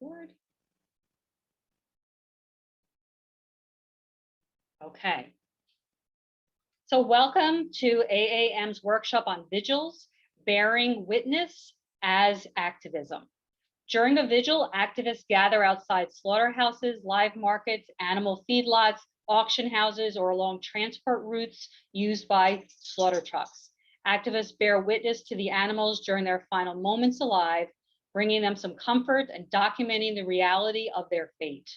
record. Okay. So welcome to AAM's workshop on vigils, bearing witness as activism. During the vigil, activists gather outside slaughterhouses, live markets, animal feedlots, auction houses, or along transport routes used by slaughter trucks. Activists bear witness to the animals during their final moments alive, bringing them some comfort and documenting the reality of their fate.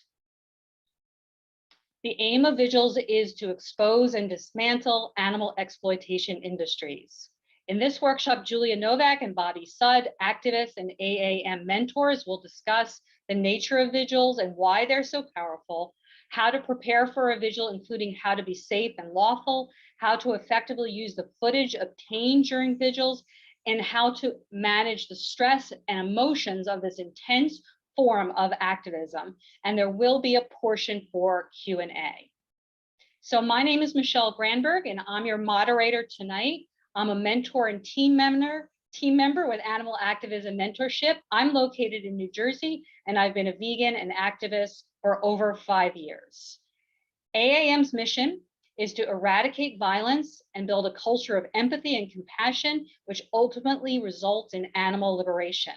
The aim of vigils is to expose and dismantle animal exploitation industries. In this workshop, Julia Novak and Bobby Sud, activists and AAM mentors, will discuss the nature of vigils and why they're so powerful, how to prepare for a vigil, including how to be safe and lawful, how to effectively use the footage obtained during vigils, and how to manage the stress and emotions of this intense form of activism. And there will be a portion for Q&A. So my name is Michelle Brandberg, and I'm your moderator tonight. I'm a mentor and team member with Animal Activism Mentorship. I'm located in New Jersey, and I've been a vegan and activist for over 5 years. AAM's mission is to eradicate violence and build a culture of empathy and compassion, which ultimately results in animal liberation.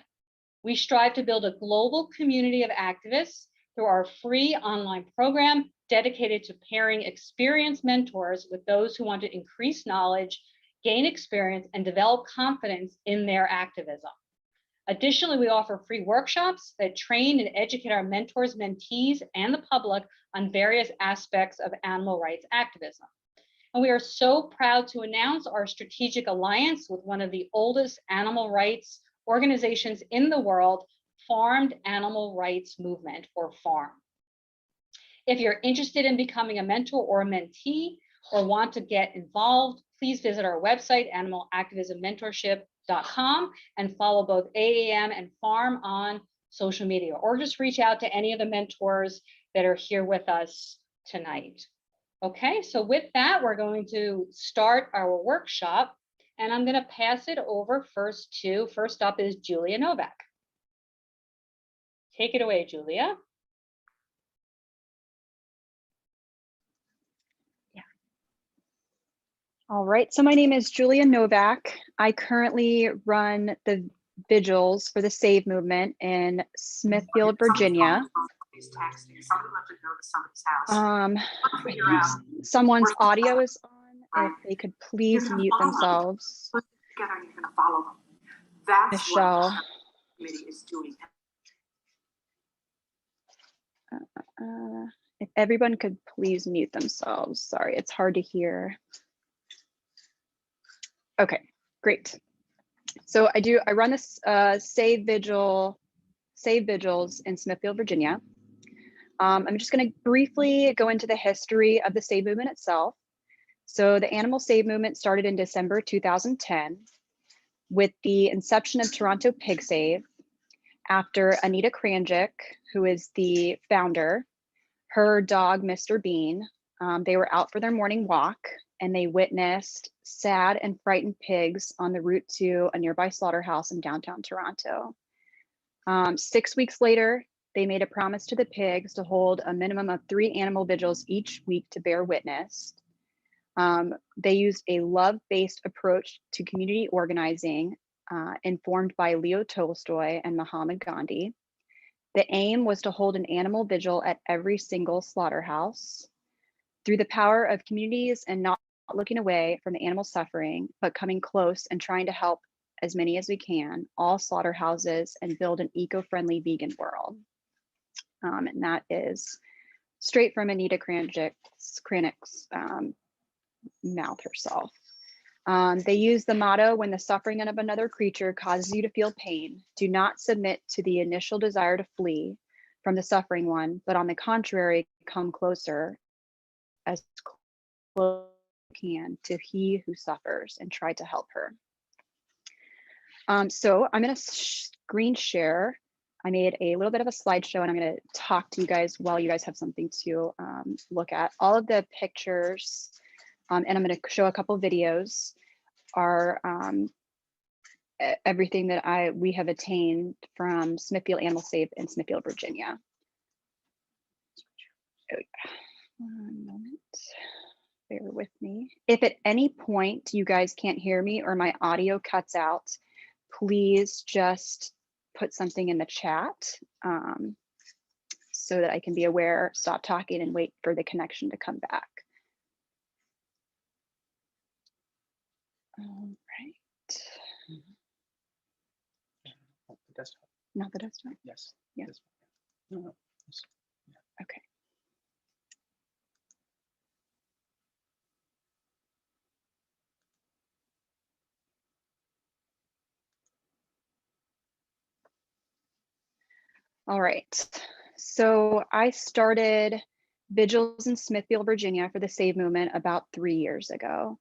We strive to build a global community of activists through our free online program dedicated to pairing experienced mentors with those who want to increase knowledge, gain experience, and develop confidence in their activism. Additionally, we offer free workshops that train and educate our mentors, mentees, and the public on various aspects of animal rights activism. And we are so proud to announce our strategic alliance with one of the oldest animal rights organizations in the world, Farmed Animal Rights Movement, or FARM. If you're interested in becoming a mentor or a mentee or want to get involved, please visit our website, animalactivismmentorship.com, and follow both AAM and FARM on social media, or just reach out to any of the mentors that are here with us tonight. Okay, so with that, we're going to start our workshop. And I'm going to pass it over first up is Julia Novak. Take it away, Julia. Yeah. All right, so my name is Julia Novak. I currently run the vigils for the SAVE movement in Smithfield, Virginia. Someone's audio is on. If they could please mute themselves. Michelle. If everyone could please mute themselves. Sorry, it's hard to hear. Okay, great. So I run this Save Vigils in Smithfield, Virginia. I'm just going to briefly go into the history of the SAVE movement itself. So the Animal Save movement started in December 2010 with the inception of Toronto Pig Save after Anita Kranjik, who is the founder, her dog, Mr. Bean, they were out for their morning walk and they witnessed sad and frightened pigs on the route to a nearby slaughterhouse in downtown Toronto. 6 weeks later, they made a promise to the pigs to hold a minimum of 3 animal vigils each week to bear witness. They used a love-based approach to community organizing, informed by Leo Tolstoy and Mahatma Gandhi. The aim was to hold an animal vigil at every single slaughterhouse. Through the power of communities and not looking away from the animal suffering, but coming close and trying to help as many as we can, all slaughterhouses, and build an eco-friendly vegan world. And that is straight from Anita Kranjik's mouth herself. They use the motto, when the suffering of another creature causes you to feel pain, do not submit to the initial desire to flee from the suffering one, but on the contrary, come closer as close as you can to he who suffers and try to help her. So I'm going to screen share. I made a little bit of a slideshow and I'm going to talk to you guys while you guys have something to look at. All of the pictures, and I'm going to show a couple videos, are everything that we have attained from Smithfield Animal Safe in Smithfield, Virginia. Oh, yeah. 1 moment. Bear with me. If at any point you guys can't hear me or my audio cuts out, please just put something in the chat so that I can be aware, stop talking and wait for the connection to come back. All right. The desktop. Not the desktop? Yes. Yeah. This one. No. This. Yeah. Okay. All right. So I started Vigils in Smithfield, Virginia for the Save movement about 3 years ago.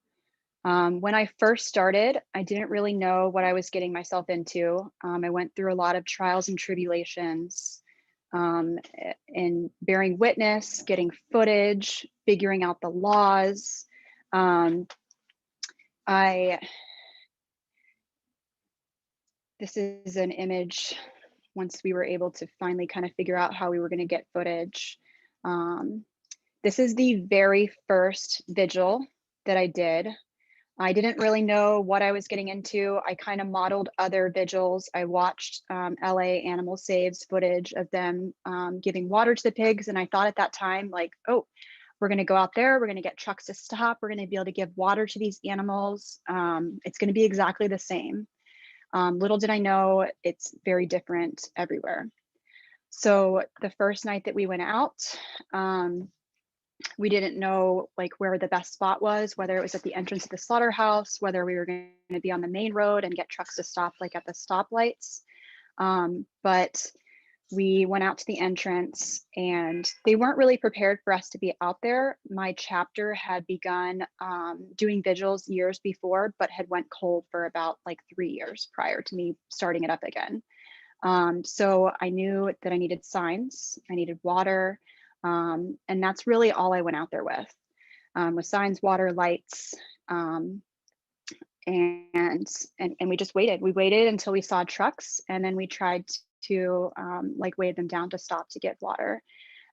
When I first started, I didn't really know what I was getting myself into. I went through a lot of trials and tribulations in bearing witness, getting footage, figuring out the laws. This is an image once we were able to finally kind of figure out how we were going to get footage. This is the very first vigil that I did. I didn't really know what I was getting into. I kind of modeled other vigils. I watched LA Animal Saves footage of them giving water to the pigs. And I thought at that time, like, oh, we're going to go out there. We're going to get trucks to stop. We're going to be able to give water to these animals. It's going to be exactly the same. Little did I know, it's very different everywhere. So the first night that we went out, we didn't know like where the best spot was, whether it was at the entrance of the slaughterhouse, whether we were going to be on the main road and get trucks to stop like at the stoplights. But we went out to the entrance and they weren't really prepared for us to be out there. My chapter had begun doing vigils years before, but had went cold for about like 3 years prior to me starting it up again. So I knew that I needed signs, I needed water, and that's really all I went out there with signs, water, lights, and we just waited. We waited until we saw trucks, and then we tried to like wave them down to stop to get water,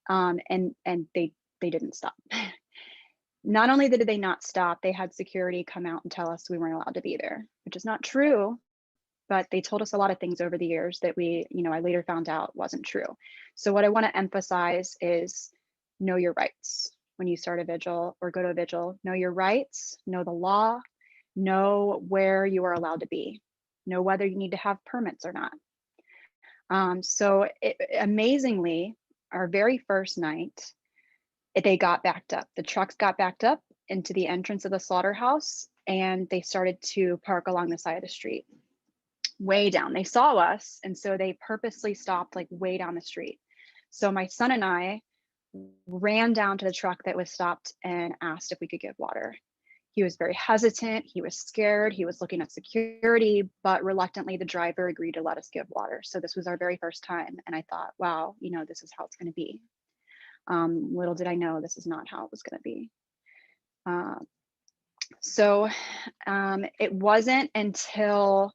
and they didn't stop. Not only did they not stop, they had security come out and tell us we weren't allowed to be there, which is not true. But they told us a lot of things over the years that I later found out wasn't true. So what I want to emphasize is know your rights when you start a vigil or go to a vigil. Know your rights, know the law, know where you are allowed to be, know whether you need to have permits or not. Amazingly, our very first night, they got backed up. The trucks got backed up into the entrance of the slaughterhouse, and they started to park along the side of the street. Way down. They saw us, and so they purposely stopped like way down the street. So my son and I ran down to the truck that was stopped and asked if we could give water. He was very hesitant. He was scared. He was looking at security, but reluctantly the driver agreed to let us give water. So this was our very first time. And I thought, wow, this is how it's going to be. Little did I know this is not how it was going to be. It wasn't until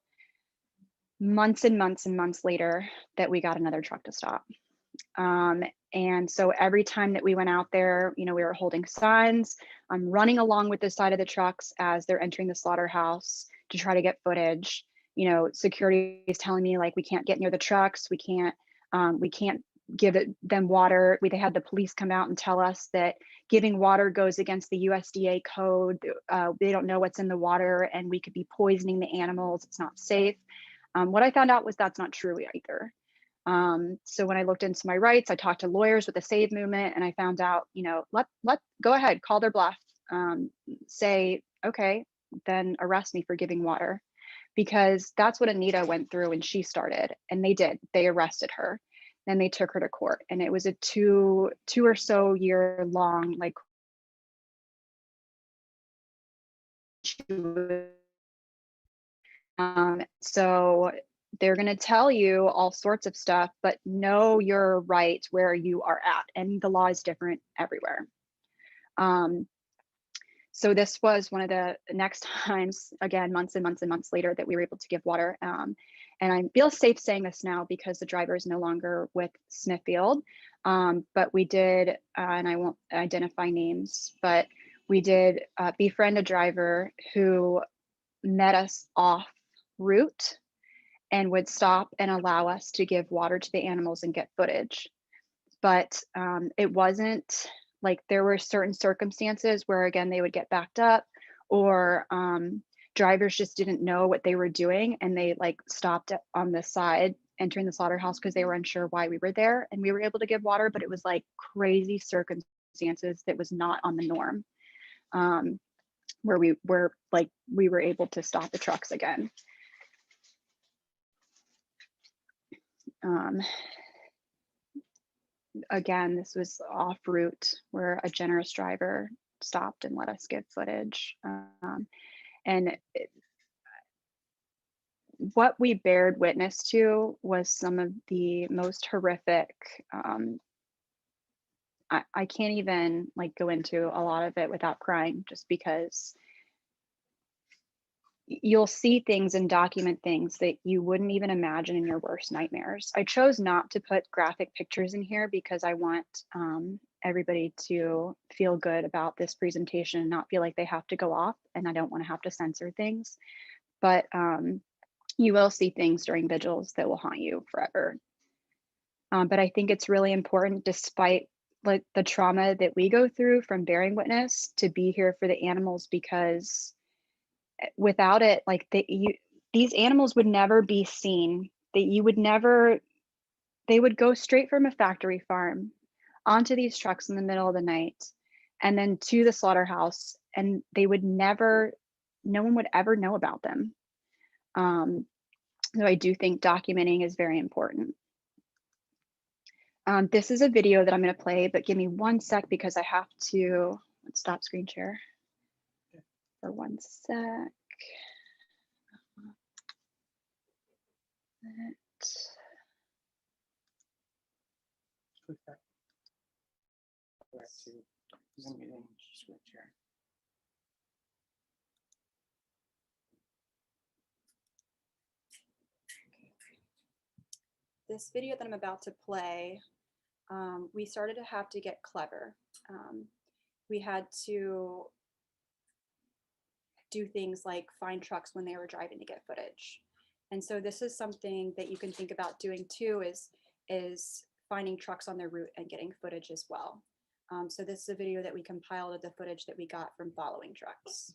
months and months and months later that we got another truck to stop. And so every time that we went out there, we were holding signs. I'm running along with the side of the trucks as they're entering the slaughterhouse to try to get footage. Security is telling me like, we can't get near the trucks. We can't give them water. They had the police come out and tell us that giving water goes against the USDA code. They don't know what's in the water and we could be poisoning the animals. It's not safe. What I found out was that's not true either. So when I looked into my rights, I talked to lawyers with the Save movement, and I found out, go ahead, call their bluff, say, okay, then arrest me for giving water, because that's what Anita went through when she started, and they did. They arrested her, and they took her to court, and it was a two or so year long like. So they're going to tell you all sorts of stuff, but know your right where you are at. And the law is different everywhere. So this was one of the next times, again, months and months and months later, that we were able to give water. And I feel safe saying this now because the driver is no longer with Smithfield. But we did, and I won't identify names, but we did befriend a driver who met us off route and would stop and allow us to give water to the animals and get footage. But it wasn't like, there were certain circumstances where, again, they would get backed up, or drivers just didn't know what they were doing, and they like stopped on the side entering the slaughterhouse because they were unsure why we were there, and we were able to give water, but it was like crazy circumstances that was not on the norm, where we were able to stop the trucks again. Again, this was off route where a generous driver stopped and let us give footage. And what we bared witness to was some of the most horrific, I can't even like go into a lot of it without crying, just because you'll see things and document things that you wouldn't even imagine in your worst nightmares. I chose not to put graphic pictures in here because I want everybody to feel good about this presentation and not feel like they have to go off, and I don't want to have to censor things. But you will see things during vigils that will haunt you forever. But I think it's really important, despite like the trauma that we go through from bearing witness, to be here for the animals, because without it, like these animals would never be seen. They would go straight from a factory farm onto these trucks in the middle of the night and then to the slaughterhouse, and no one would ever know about them. So I do think documenting is very important. This is a video that I'm going to play, but give me 1 sec because I have to stop screen share for 1 sec. Click that. Go back to Zoom meeting, screen share. This video that I'm about to play, we started to have to get clever. We had to do things like find trucks when they were driving to get footage. And so this is something that you can think about doing too, is finding trucks on their route and getting footage as well. So this is a video that we compiled of the footage that we got from following trucks.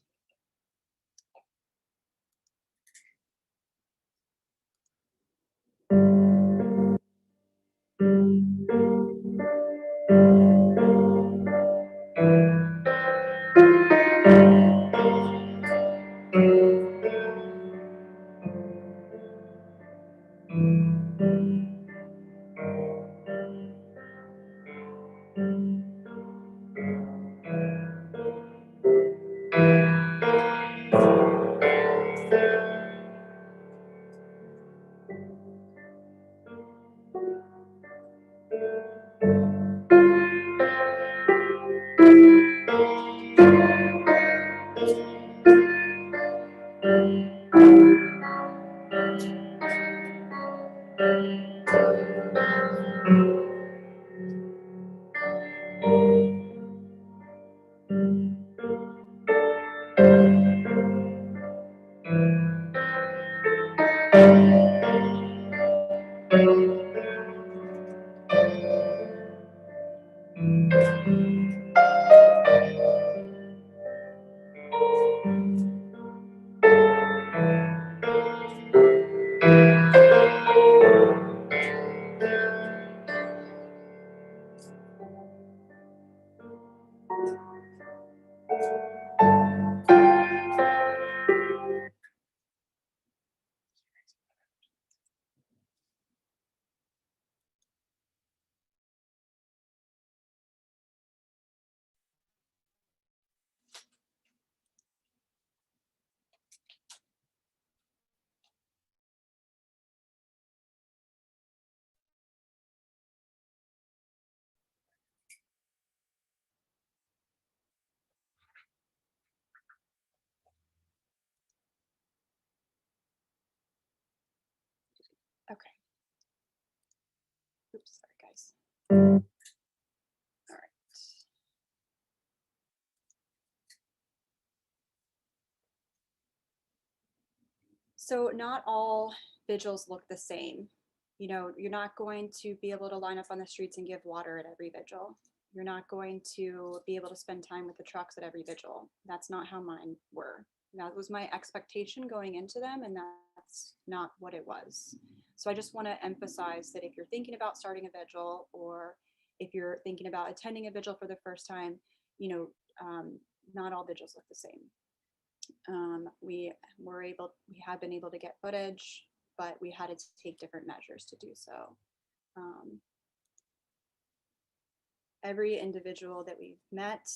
Okay. Oops, sorry guys. All right. So not all vigils look the same. You know, you're not going to be able to line up on the streets and give water at every vigil. You're not going to be able to spend time with the trucks at every vigil. That's not how mine were. That was my expectation going into them, and that's not what it was. So I just want to emphasize that if you're thinking about starting a vigil, or if you're thinking about attending a vigil for the first time, you know, not all vigils look the same. We have been able to get footage, but we had to take different measures to do so. Every individual that we've met,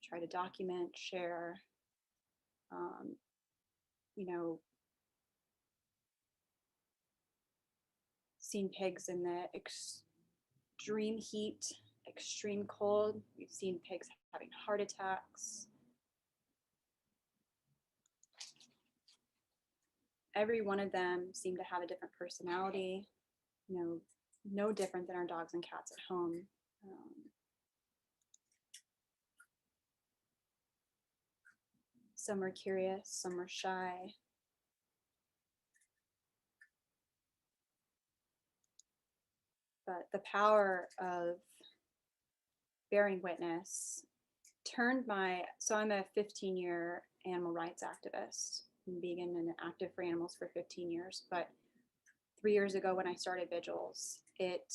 try to document, share, you know, seen pigs in the extreme heat, extreme cold. We've seen pigs having heart attacks. Every one of them seemed to have a different personality, you know, no different than our dogs and cats at home. Some were curious, some were shy. But the power of bearing witness turned so I'm a 15-year animal rights activist. I'm vegan and active for animals for 15 years. But 3 years ago when I started Vigils, it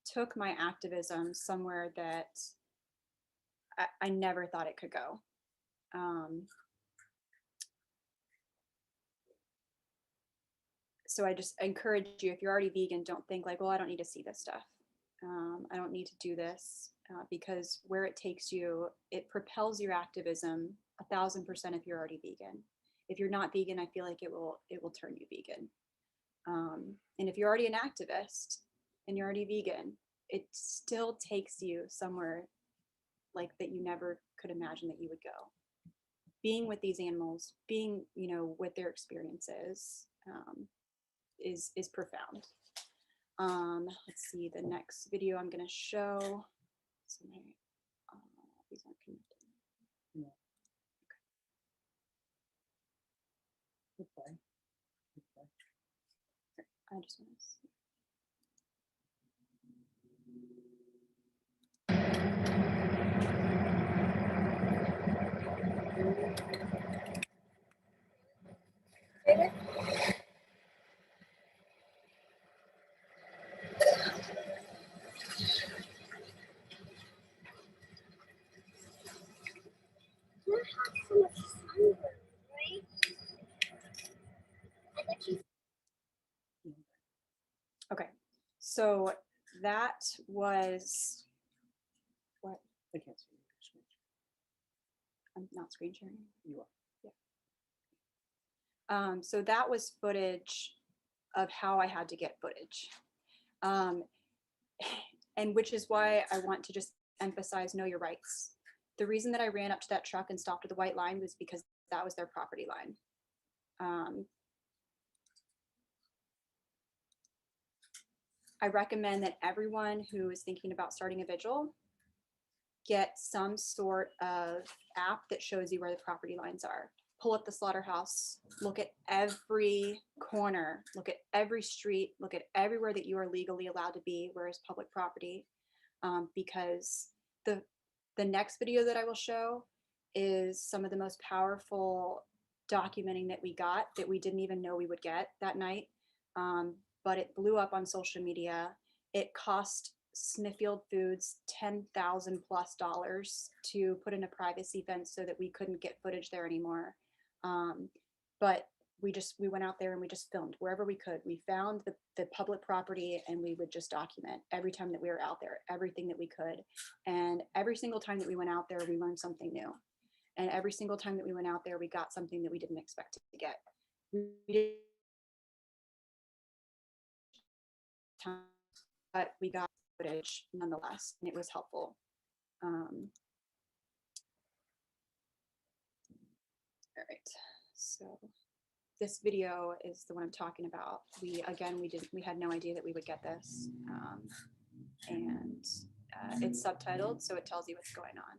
took my activism somewhere that I never thought it could go. So I just encourage you, if you're already vegan, don't think like, well, I don't need to see this stuff. I don't need to do this, because where it takes you, it propels your activism 1000% if you're already vegan. If you're not vegan, I feel like it will turn you vegan. And if you're already an activist and you're already vegan, it still takes you somewhere like that you never could imagine that you would go. Being with these animals, being, you know, with their experiences, is profound. Let's see, the next video I'm going to show. So these aren't connected. No. Okay. I just want to see. Okay, so that was what? I can't see your screen. I'm not screen sharing. You are. Yeah. So that was footage of how I had to get footage. And which is why I want to just emphasize know your rights. The reason that I ran up to that truck and stopped at the white line was because that was their property line. I recommend that everyone who is thinking about starting a vigil get some sort of app that shows you where the property lines are. Pull up the slaughterhouse, look at every corner, look at every street, look at everywhere that you are legally allowed to be, where is public property. Because the next video that I will show is some of the most powerful documenting that we got that we didn't even know we would get that night. But it blew up on social media. It cost Smithfield Foods $10,000+ to put in a privacy fence so that we couldn't get footage there anymore. But we went out there and we just filmed wherever we could. We found the public property and we would just document every time that we were out there, everything that we could. And every single time that we went out there, we learned something new. And every single time that we went out there, we got something that we didn't expect to get. But we got footage nonetheless, and it was helpful. All right, so this video is the one I'm talking about. We had no idea that we would get this. And it's subtitled, so it tells you what's going on.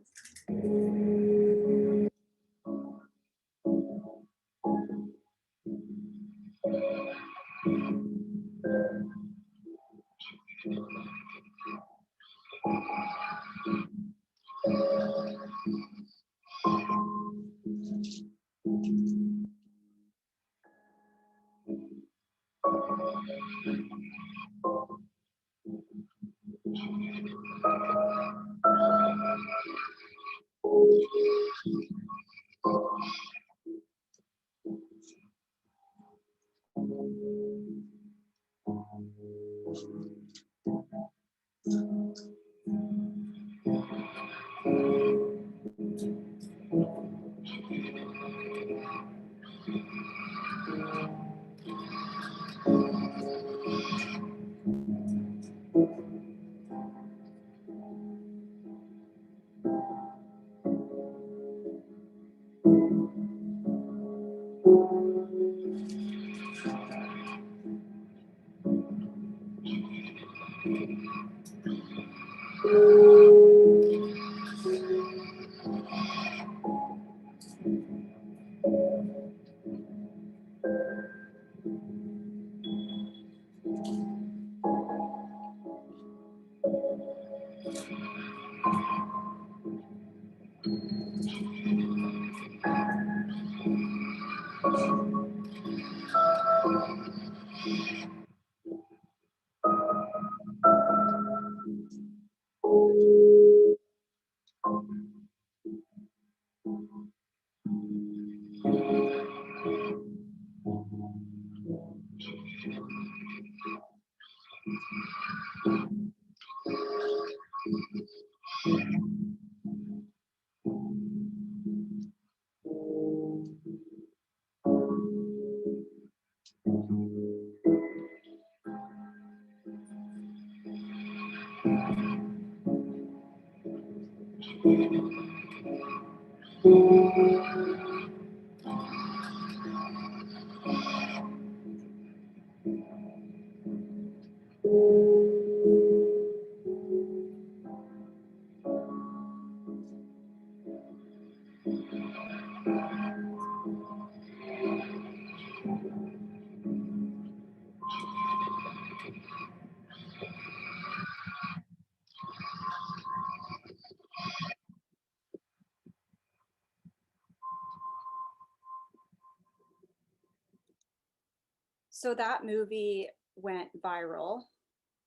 So that movie went viral.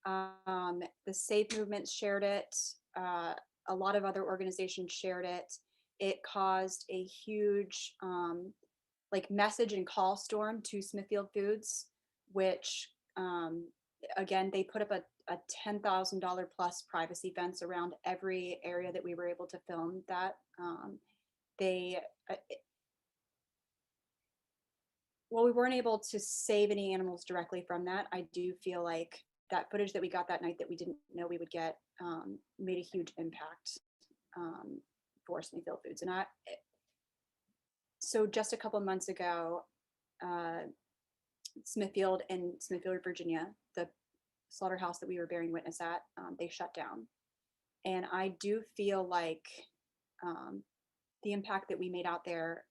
The Save movement shared it. A lot of other organizations shared it. It caused a huge like message and call storm to Smithfield Foods, which again, they put up a $10,000 plus privacy fence around every area that we were able to film that. Well, we weren't able to save any animals directly from that. I do feel like that footage that we got that night that we didn't know we would get made a huge impact for Smithfield Foods. And so just a couple months ago, Smithfield in Smithfield, Virginia, the slaughterhouse that we were bearing witness at, they shut down. And I do feel like the impact that we made out there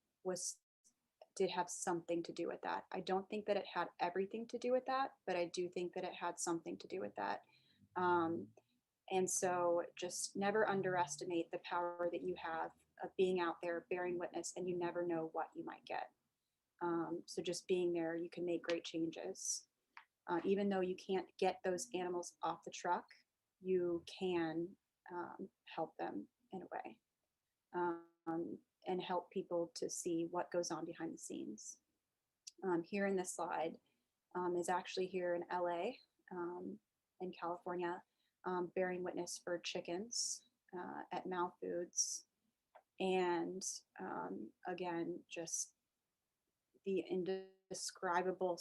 did have something to do with that. I don't think that it had everything to do with that, but I do think that it had something to do with that. And so just never underestimate the power that you have of being out there bearing witness, and you never know what you might get. So just being there, you can make great changes. Even though you can't get those animals off the truck, you can help them in a way. And help people to see what goes on behind the scenes. Here in this slide is actually here in LA, in California, bearing witness for chickens at Mal Foods. And again, just the indescribable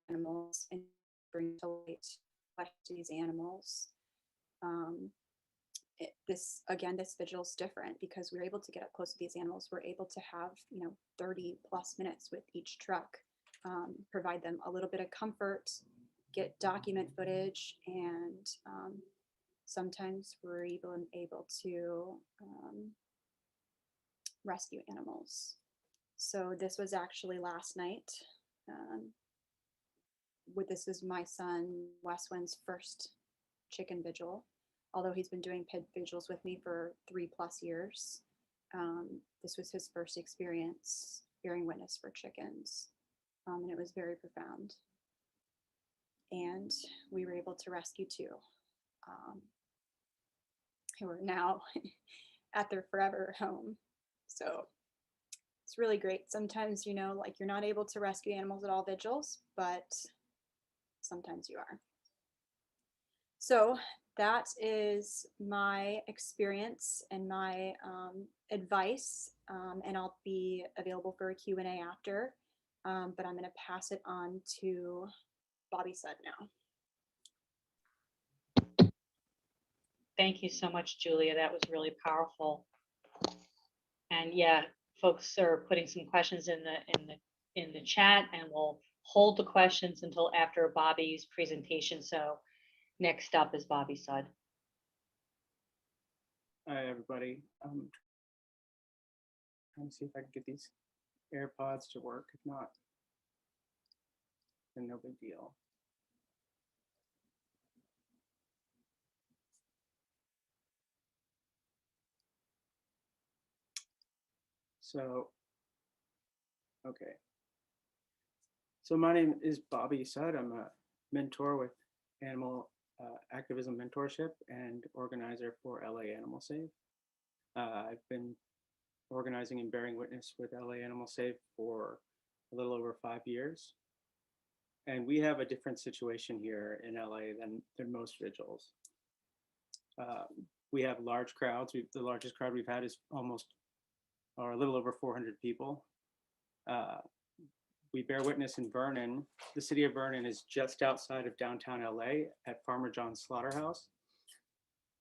animals and bring to light these animals. this vigil is different because we're able to get up close to these animals. We're able to have, 30 plus minutes with each truck, provide them a little bit of comfort, get document footage, and sometimes we're even able to rescue animals. So this was actually last night. This is my son Weswin's first chicken vigil, although he's been doing pig vigils with me for 3+ years. This was his first experience bearing witness for chickens, and it was very profound. And we were able to rescue 2 who are now at their forever home. So it's really great. Sometimes, like you're not able to rescue animals at all vigils, but sometimes you are. So that is my experience and my advice, and I'll be available for a Q&A after, but I'm going to pass it on to Bobby Sud now. Thank you so much, Julia. That was really powerful. And yeah, folks are putting some questions in the chat, and we'll hold the questions until after Bobby's presentation. So next up is Bobby Sud. Hi, everybody. Trying to see if I can get these AirPods to work. If not, then no big deal. So, okay. So my name is Bobby Sud. I'm a mentor with Animal Activism Mentorship and organizer for LA Animal Save. I've been organizing and bearing witness with LA Animal Save for a little over 5 years. And we have a different situation here in LA than most vigils. We have large crowds. The largest crowd we've had is a little over 400 people. We bear witness in Vernon. The city of Vernon is just outside of downtown LA at Farmer John's Slaughterhouse.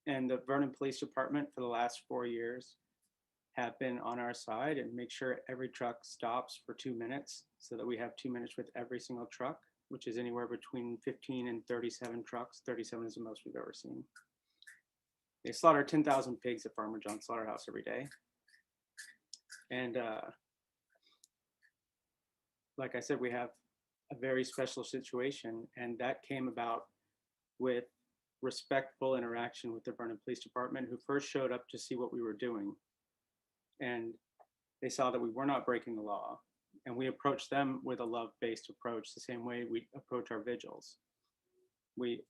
And the Vernon Police Department for the last 4 years have been on our side and make sure every truck stops for 2 minutes so that we have 2 minutes with every single truck, which is anywhere between 15 and 37 trucks. 37 is the most we've ever seen. They slaughter 10,000 pigs at Farmer John's Slaughterhouse every day. And like I said, we have a very special situation, and that came about with respectful interaction with the Vernon Police Department, who first showed up to see what we were doing. And they saw that we were not breaking the law, and we approached them with a love-based approach, the same way we approach our vigils. We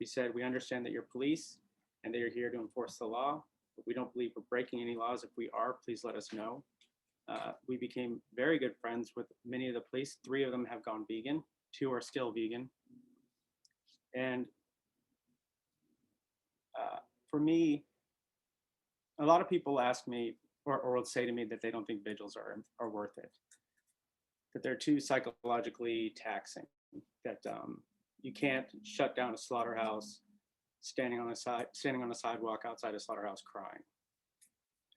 said, we understand that you're police and that you're here to enforce the law, but we don't believe we're breaking any laws. If we are, please let us know. We became very good friends with many of the police. 3 of them have gone vegan. 2 are still vegan. And for me, a lot of people ask me or will say to me that they don't think vigils are worth it, that they're too psychologically taxing, that you can't shut down a slaughterhouse standing on the sidewalk outside a slaughterhouse crying.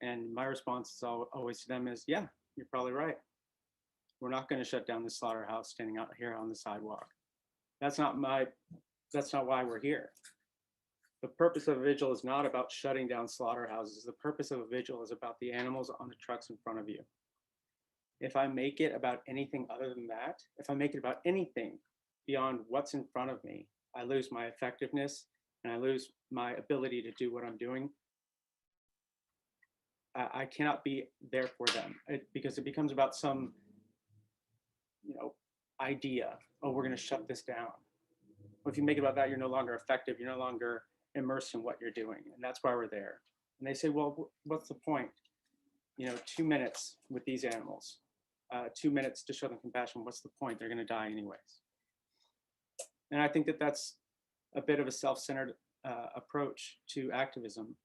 And my response is always to them is, yeah, you're probably right. We're not going to shut down the slaughterhouse standing out here on the sidewalk. That's not why we're here. The purpose of a vigil is not about shutting down slaughterhouses. The purpose of a vigil is about the animals on the trucks in front of you. If I make it about anything other than that, if I make it about anything beyond what's in front of me, I lose my effectiveness and I lose my ability to do what I'm doing. I cannot be there for them because it becomes about some, idea. Oh, we're going to shut this down. Well, if you make it about that, you're no longer effective. You're no longer immersed in what you're doing, and that's why we're there. And they say, well, what's the point? 2 minutes with these animals, 2 minutes to show them compassion. What's the point? They're going to die anyways. And I think that that's a bit of a self-centered approach to activism,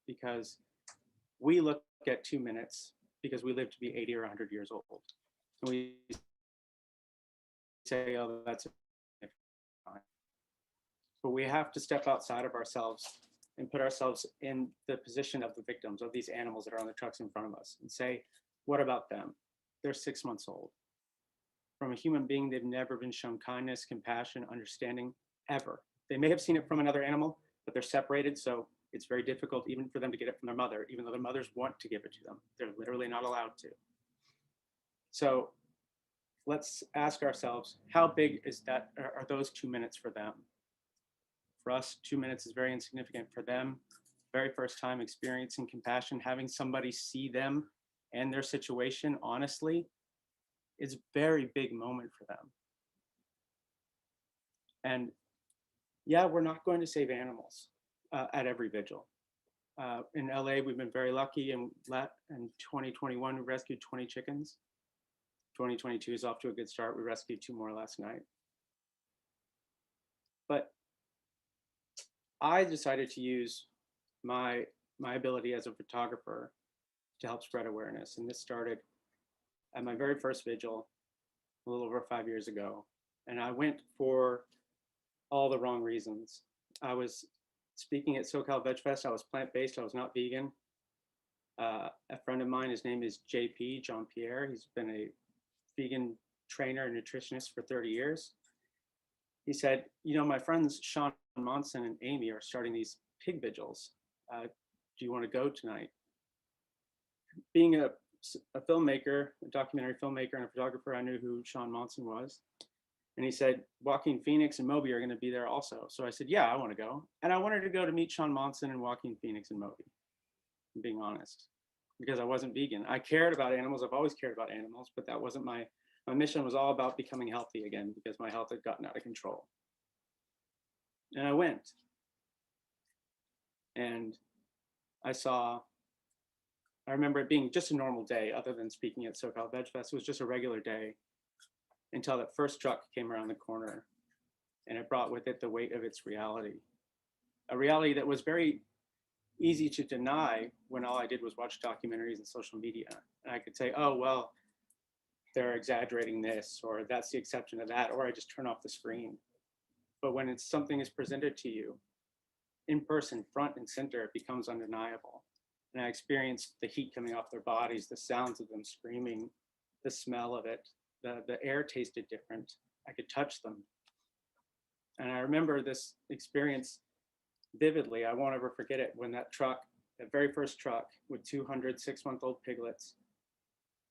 because we look at 2 minutes because we live to be 80 or 100 years old. And we say, oh, that's fine. But we have to step outside of ourselves and put ourselves in the position of the victims of these animals that are on the trucks in front of us and say, what about them? They're 6 months old. From a human being, they've never been shown kindness, compassion, understanding, ever. They may have seen it from another animal, but they're separated, so it's very difficult even for them to get it from their mother, even though their mothers want to give it to them. They're literally not allowed to. So let's ask ourselves, how big is that, are those 2 minutes for them? For us, 2 minutes is very insignificant. For them, very first time experiencing compassion, having somebody see them and their situation honestly, is a very big moment for them. And yeah, we're not going to save animals at every vigil. In LA, we've been very lucky, and in 2021, we rescued 20 chickens. 2022 is off to a good start. We rescued 2 more last night. But I decided to use my ability as a photographer to help spread awareness. And this started at my very first vigil a little over 5 years ago. And I went for all the wrong reasons. I was speaking at SoCal Veg Fest. I was plant-based. I was not vegan. A friend of mine, his name is JP, Jean Pierre. He's been a vegan trainer and nutritionist for 30 years. He said, you know, my friends Sean Monson and Amy are starting these pig vigils. Do you want to go tonight? Being a filmmaker, a documentary filmmaker and a photographer, I knew who Sean Monson was. And he said, Joaquin Phoenix and Moby are going to be there also. So I said, yeah, I want to go. And I wanted to go to meet Sean Monson and Joaquin Phoenix and Moby, I'm being honest, because I wasn't vegan. I cared about animals. I've always cared about animals, but that wasn't my mission. Was all about becoming healthy again, because my health had gotten out of control. And I went. And I remember it being just a normal day, other than speaking at SoCal Veg Fest. It was just a regular day until that first truck came around the corner, and it brought with it the weight of its reality. A reality that was very easy to deny when all I did was watch documentaries and social media. And I could say, oh, well, they're exaggerating this, or that's the exception to that, or I just turn off the screen. But when something is presented to you in person, front and center, it becomes undeniable. And I experienced the heat coming off their bodies, the sounds of them screaming, the smell of it, the air tasted different. I could touch them. And I remember this experience vividly. I won't ever forget it, when that truck, that very first truck with 200 6-month-old piglets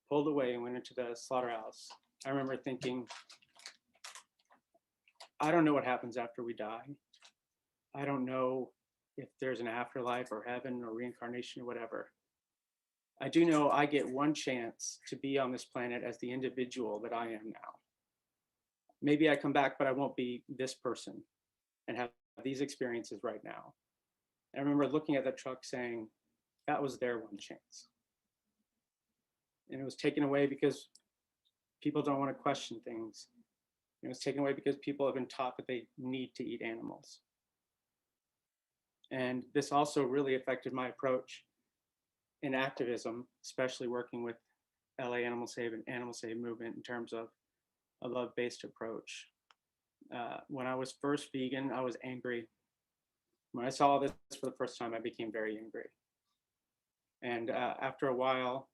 pulled away and went into the slaughterhouse. I remember thinking, I don't know what happens after we die. I don't know if there's an afterlife or heaven or reincarnation or whatever. I do know I get one chance to be on this planet as the individual that I am now. Maybe I come back, but I won't be this person and have these experiences right now. I remember looking at that truck saying, that was their one chance. And it was taken away because people don't want to question things. It was taken away because people have been taught that they need to eat animals. And this also really affected my approach in activism, especially working with LA Animal Save and Animal Save movement in terms of a love-based approach. When I was first vegan, I was angry. When I saw this for the first time, I became very angry. And after a while,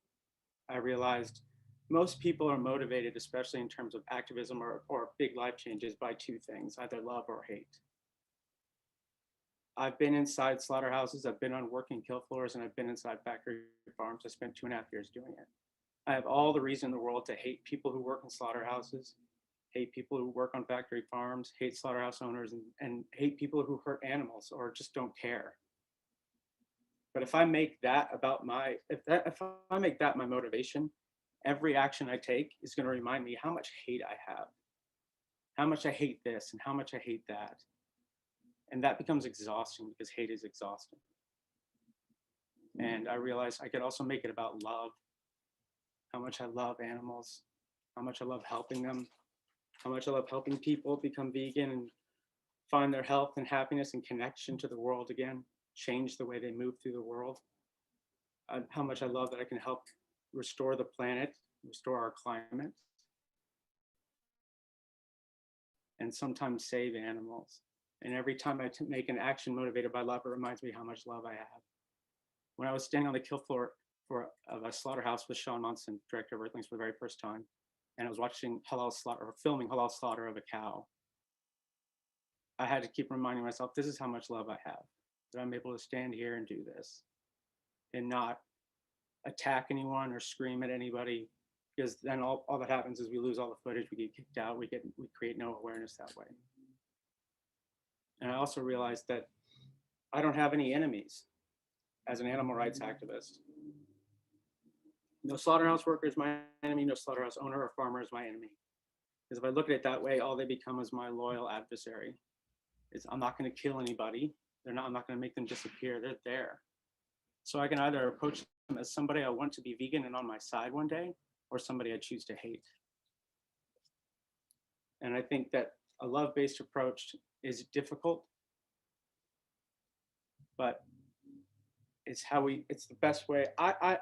I realized most people are motivated, especially in terms of activism or big life changes, by 2 things, either love or hate. I've been inside slaughterhouses, I've been on working kill floors, and I've been inside factory farms. I spent 2.5 years doing it. I have all the reason in the world to hate people who work in slaughterhouses, hate people who work on factory farms, hate slaughterhouse owners, and hate people who hurt animals or just don't care. But if I make that about if I make that my motivation, every action I take is going to remind me how much hate I have, how much I hate this and how much I hate that. And that becomes exhausting, because hate is exhausting. And I realized I could also make it about love, how much I love animals, how much I love helping them, how much I love helping people become vegan and find their health and happiness and connection to the world again, change the way they move through the world. How much I love that I can help restore the planet, restore our climate, and sometimes save animals. And every time I make an action motivated by love, it reminds me how much love I have. When I was standing on the kill floor of a slaughterhouse with Sean Monson, director of Earthlings, for the very first time, and I was watching halal slaughter, or filming halal slaughter of a cow, I had to keep reminding myself, this is how much love I have, that I'm able to stand here and do this and not attack anyone or scream at anybody, because then all that happens is we lose all the footage, we get kicked out, we create no awareness that way. And I also realized that I don't have any enemies as an animal rights activist. No slaughterhouse worker is my enemy, no slaughterhouse owner or farmer is my enemy. Because if I look at it that way, all they become is my loyal adversary. I'm not going to kill anybody. I'm not going to make them disappear. They're there. So I can either approach them as somebody I want to be vegan and on my side one day, or somebody I choose to hate. And I think that a love-based approach is difficult, but it's the best way.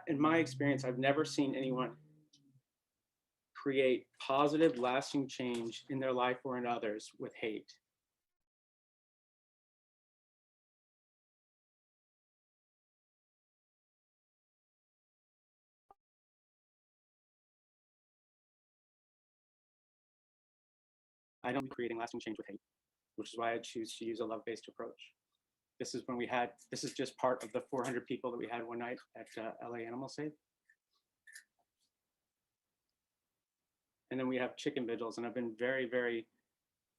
In my experience, I've never seen anyone create positive, lasting change in their life or in others with hate. I don't be creating lasting change with hate, which is why I choose to use a love-based approach. This is just part of the 400 people that we had one night at LA Animal Save. And then we have chicken vigils, and I've been very, very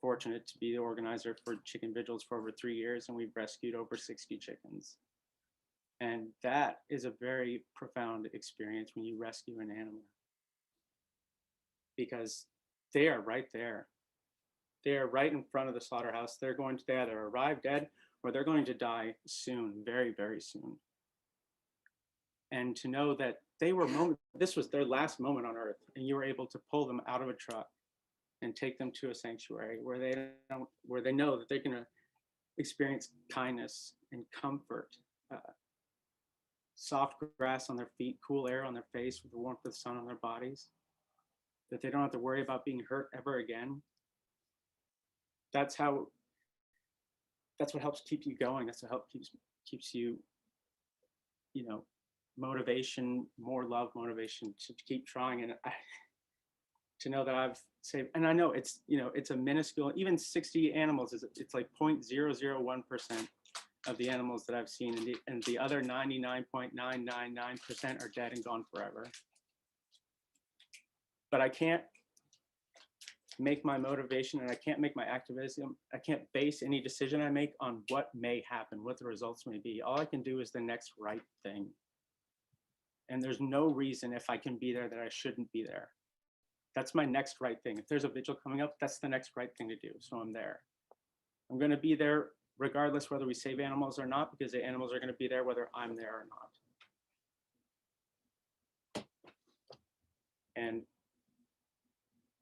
fortunate to be the organizer for chicken vigils for over 3 years, and we've rescued over 60 chickens. And that is a very profound experience when you rescue an animal, because they are right there. They are right in front of the slaughterhouse. They're going to either arrive dead or they're going to die soon, very, very soon. And to know that this was their last moment on earth, and you were able to pull them out of a truck and take them to a sanctuary where they know that they're going to experience kindness and comfort, soft grass on their feet, cool air on their face with the warmth of the sun on their bodies, that they don't have to worry about being hurt ever again. That's what helps keep you going. That's what helps keeps you, motivation, more love, motivation to keep trying. And to know that I've saved, and I know it's a minuscule, even 60 animals it's like 0.001% of the animals that I've seen, and the other 99.999% are dead and gone forever. But I can't make my motivation, and I can't make my activism, I can't base any decision I make on what may happen, what the results may be. All I can do is the next right thing. And there's no reason, if I can be there, that I shouldn't be there. That's my next right thing. If there's a vigil coming up, that's the next right thing to do. So I'm there. I'm going to be there regardless whether we save animals or not, because the animals are going to be there whether I'm there or not. And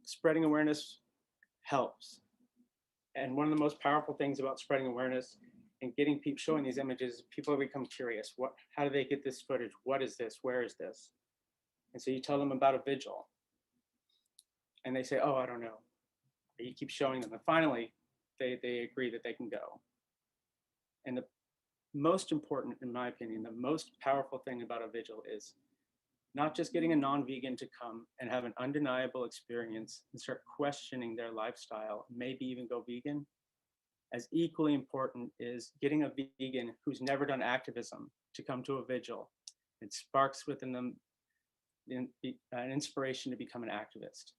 spreading awareness helps. And one of the most powerful things about spreading awareness and getting people, showing these images, people become curious. How do they get this footage? What is this? Where is this? And so you tell them about a vigil, and they say, oh, I don't know. But you keep showing them, and finally they agree that they can go. And the most important, in my opinion, the most powerful thing about a vigil is not just getting a non-vegan to come and have an undeniable experience and start questioning their lifestyle, maybe even go vegan. As equally important is getting a vegan who's never done activism to come to a vigil. It sparks within them an inspiration to become an activist.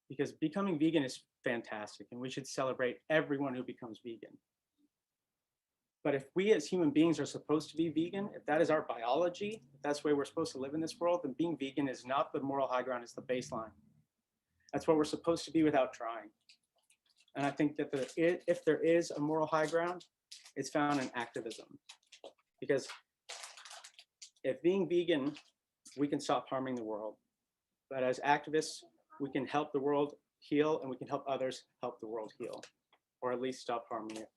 Because becoming vegan is fantastic, and we should celebrate everyone who becomes vegan. But if we as human beings are supposed to be vegan, if that is our biology, if that's the way we're supposed to live in this world, then being vegan is not the moral high ground, it's the baseline. That's what we're supposed to be without trying. And I think that if there is a moral high ground, it's found in activism. Because if being vegan, we can stop harming the world. But as activists, we can help the world heal, and we can help others help the world heal, or at least stop harming it.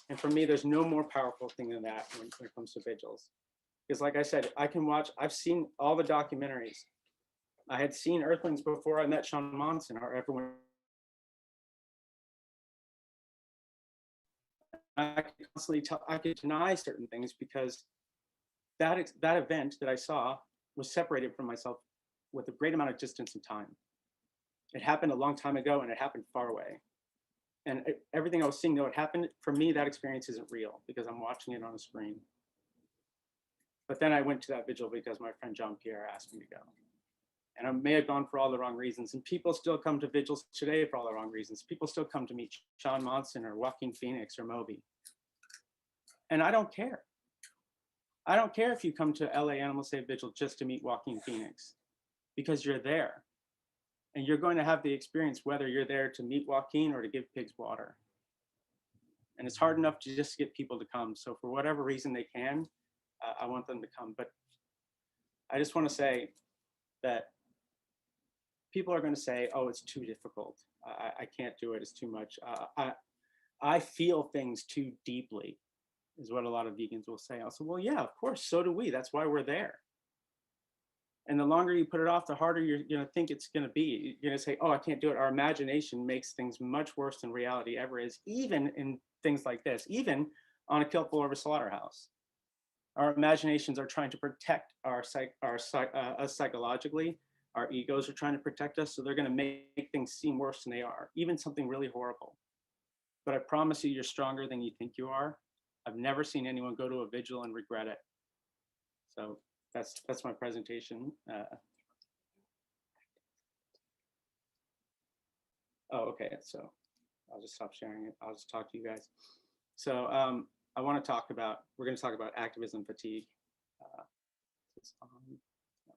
And for me, there's no more powerful thing than that when it comes to vigils. Because like I said, I've seen all the documentaries. I had seen Earthlings before I met Sean Monson, or everyone. I could constantly tell, I could deny certain things because that event that I saw was separated from myself with a great amount of distance and time. It happened a long time ago and it happened far away. And everything I was seeing, though it happened, for me, that experience isn't real because I'm watching it on a screen. But then I went to that vigil because my friend John Pierre asked me to go. And I may have gone for all the wrong reasons. And people still come to vigils today for all the wrong reasons. People still come to meet Sean Monson or Joaquin Phoenix or Moby. And I don't care. I don't care if you come to LA Animal Save Vigil just to meet Joaquin Phoenix, because you're there. And you're going to have the experience whether you're there to meet Joaquin or to give pigs water. And it's hard enough to just get people to come. So for whatever reason they can, I want them to come. But I just want to say that people are going to say, oh, it's too difficult. I can't do it. It's too much. I feel things too deeply, is what a lot of vegans will say. I'll say, well, yeah, of course, so do we. That's why we're there. And the longer you put it off, the harder you're going to think it's going to be. You're going to say, oh, I can't do it. Our imagination makes things much worse than reality ever is, even in things like this, even on a kill floor of a slaughterhouse. Our imaginations are trying to protect us psychologically. Our egos are trying to protect us, so they're going to make things seem worse than they are, even something really horrible. But I promise you, you're stronger than you think you are. I've never seen anyone go to a vigil and regret it. So that's my presentation. Oh, okay. So I'll just stop sharing it. I'll just talk to you guys. So I want to talk about, we're going to talk about activism fatigue.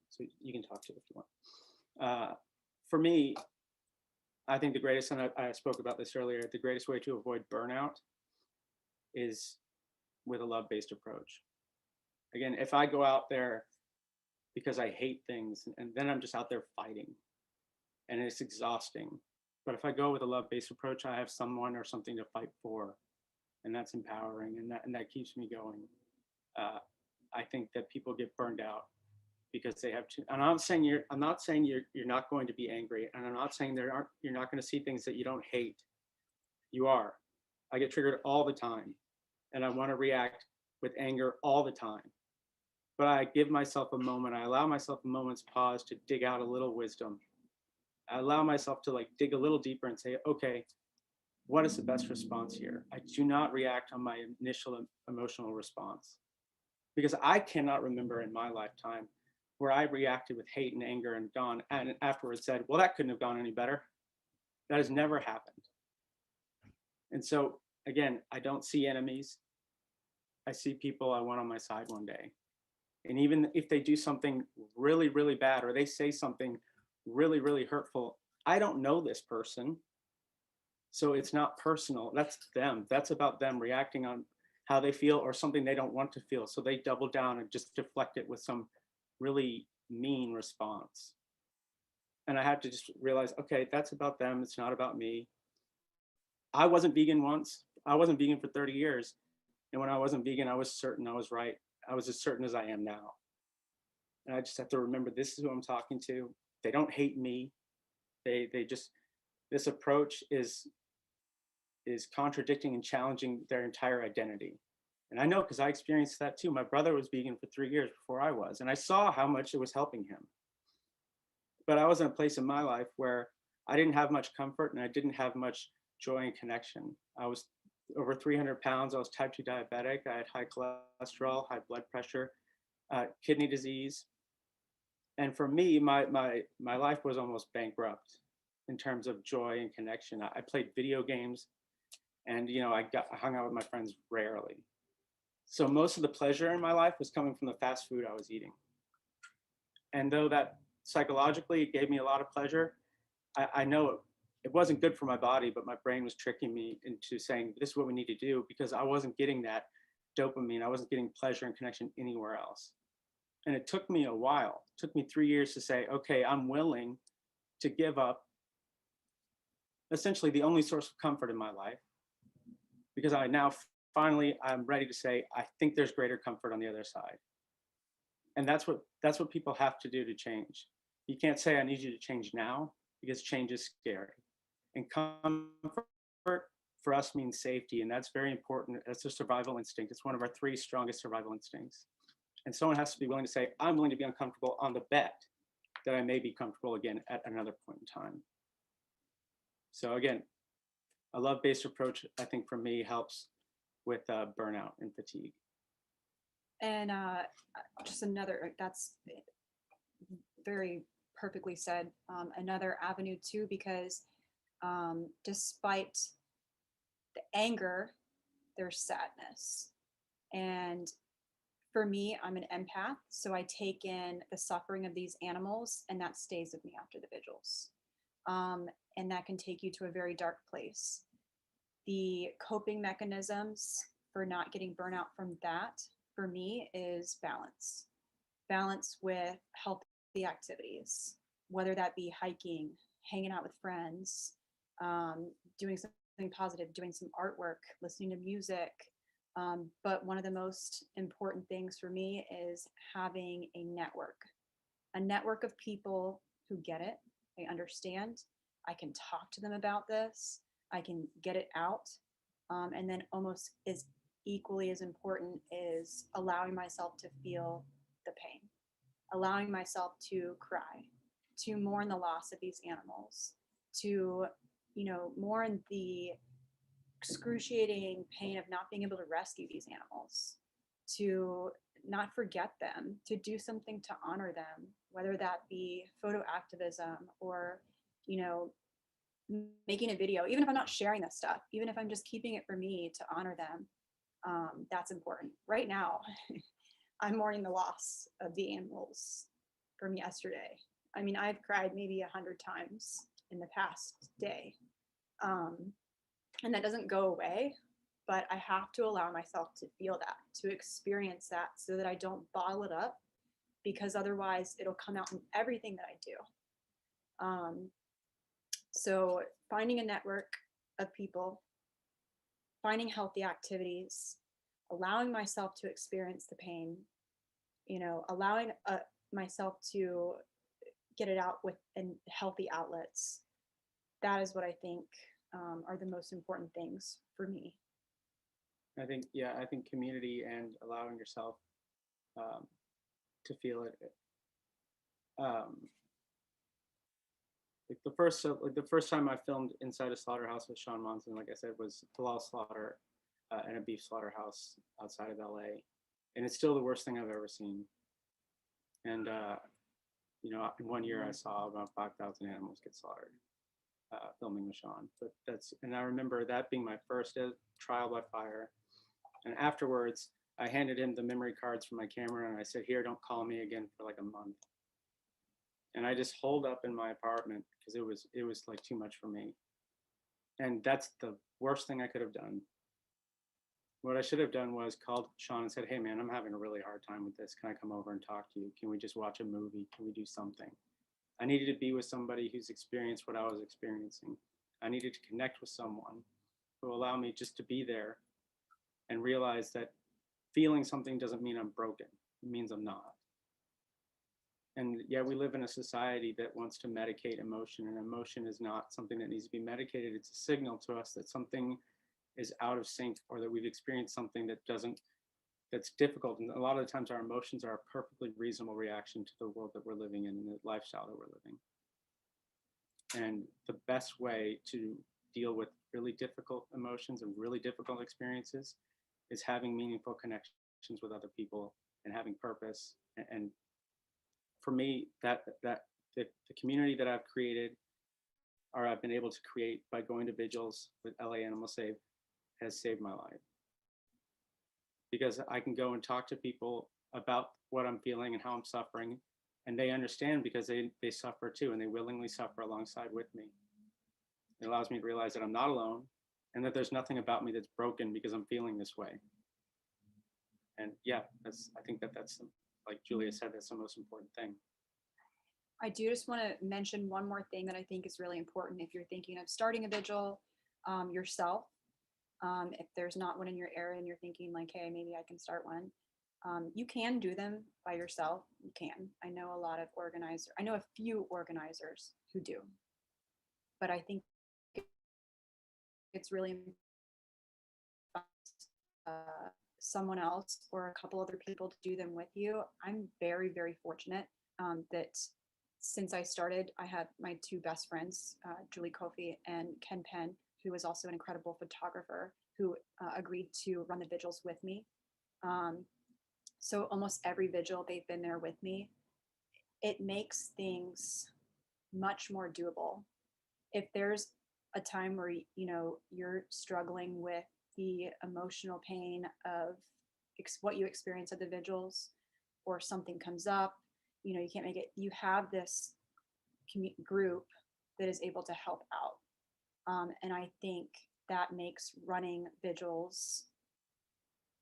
So you can talk to it if you want. For me, I think the greatest, and I spoke about this earlier, the greatest way to avoid burnout is with a love-based approach. Again, if I go out there because I hate things, and then I'm just out there fighting, and it's exhausting. But if I go with a love-based approach, I have someone or something to fight for, and that's empowering, and that keeps me going. I think that people get burned out because they have to. And I'm not saying you're not going to be angry, and I'm not saying you're not going to see things that you don't hate. You are. I get triggered all the time, and I want to react with anger all the time. But I give myself a moment. I allow myself a moment's pause to dig out a little wisdom. I allow myself to like dig a little deeper and say, okay, what is the best response here? I do not react on my initial emotional response, because I cannot remember in my lifetime where I reacted with hate and anger and afterwards said, well, that couldn't have gone any better. That has never happened. And so again, I don't see enemies. I see people I want on my side one day. And even if they do something really, really bad, or they say something really, really hurtful, I don't know this person. So it's not personal. That's them. That's about them reacting on how they feel or something they don't want to feel. So they double down and just deflect it with some really mean response. And I had to just realize, okay, that's about them. It's not about me. I wasn't vegan once. I wasn't vegan for 30 years. And when I wasn't vegan, I was certain I was right. I was as certain as I am now. And I just have to remember, this is who I'm talking to. They don't hate me. They just, this approach is contradicting and challenging their entire identity. And I know, because I experienced that too. My brother was vegan for 3 years before I was, and I saw how much it was helping him. But I was in a place in my life where I didn't have much comfort and I didn't have much joy and connection. I was over 300 pounds. I was type 2 diabetic. I had high cholesterol, high blood pressure, kidney disease. And for me, my life was almost bankrupt in terms of joy and connection. I played video games, and I hung out with my friends rarely. So most of the pleasure in my life was coming from the fast food I was eating. And though that psychologically gave me a lot of pleasure, I know it wasn't good for my body, but my brain was tricking me into saying, this is what we need to do, because I wasn't getting that dopamine. I wasn't getting pleasure and connection anywhere else. And it took me a while. It took me 3 years to say, okay, I'm willing to give up essentially the only source of comfort in my life, because I now finally, I'm ready to say, I think there's greater comfort on the other side. And that's what people have to do to change. You can't say, I need you to change now, because change is scary. And comfort for us means safety, and that's very important. That's a survival instinct. It's one of our 3 strongest survival instincts. And someone has to be willing to say, I'm willing to be uncomfortable on the bet that I may be comfortable again at another point in time. So again, a love-based approach, I think for me, helps with burnout and fatigue. And just another, that's very perfectly said, another avenue too, because despite the anger, there's sadness. And for me, I'm an empath, so I take in the suffering of these animals, and that stays with me after the vigils. And that can take you to a very dark place. The coping mechanisms for not getting burnout from that, for me, is balance. Balance with healthy activities, whether that be hiking, hanging out with friends, doing something positive, doing some artwork, listening to music. But one of the most important things for me is having a network of people who get it, they understand. I can talk to them about this. I can get it out. And then almost as equally as important is allowing myself to feel the pain, allowing myself to cry, to mourn the loss of these animals, to, mourn the excruciating pain of not being able to rescue these animals, to not forget them, to do something to honor them, whether that be photo activism or, making a video, even if I'm not sharing this stuff, even if I'm just keeping it for me to honor them, that's important. Right now, I'm mourning the loss of the animals from yesterday. I mean, I've cried maybe 100 times in the past day. And that doesn't go away, but I have to allow myself to feel that, to experience that, so that I don't bottle it up, because otherwise it'll come out in everything that I do. So finding a network of people, finding healthy activities, allowing myself to experience the pain, allowing myself to get it out in healthy outlets. That is what I think are the most important things for me. I think community and allowing yourself to feel it. The first time I filmed inside a slaughterhouse with Sean Monson, like I said, was halal slaughter and a beef slaughterhouse outside of LA, and it's still the worst thing I've ever seen. And in 1 year I saw about 5,000 animals get slaughtered, filming with Sean. And I remember that being my first trial by fire. And afterwards, I handed him the memory cards for my camera, and I said, "Here, don't call me again for like a month." And I just holed up in my apartment because it was like too much for me. And that's the worst thing I could have done. What I should have done was called Sean and said, "Hey man, I'm having a really hard time with this. Can I come over and talk to you? Can we just watch a movie? Can we do something?" I needed to be with somebody who's experienced what I was experiencing. I needed to connect with someone who will allow me just to be there and realize that feeling something doesn't mean I'm broken. It means I'm not. And yeah, we live in a society that wants to medicate emotion, and emotion is not something that needs to be medicated. It's a signal to us that something is out of sync, or that we've experienced something that's difficult. And a lot of the times our emotions are a perfectly reasonable reaction to the world that we're living in and the lifestyle that we're living. And the best way to deal with really difficult emotions and really difficult experiences is having meaningful connections with other people and having purpose. And for me, that the community that I've created, or I've been able to create by going to vigils with LA Animal Save, has saved my life. Because I can go and talk to people about what I'm feeling and how I'm suffering, and they understand because they suffer too, and they willingly suffer alongside with me. It allows me to realize that I'm not alone, and that there's nothing about me that's broken because I'm feeling this way. And yeah, I think that's, like Julia said, that's the most important thing. I do just want to mention one more thing that I think is really important if you're thinking of starting a vigil yourself. If there's not one in your area and you're thinking like, hey, maybe I can start one, you can do them by yourself. You can. I know a few organizers who do. But I think it's really someone else or a couple other people to do them with you, I'm very, very fortunate that since I started, I had my two best friends, Julie Kofi and Ken Penn, who was also an incredible photographer, who agreed to run the vigils with me. So almost every vigil, they've been there with me. It makes things much more doable. If there's a time where, you know, you're struggling with the emotional pain of what you experience at the vigils, or something comes up, you know, you can't make it, you have this group that is able to help out. And I think that makes running vigils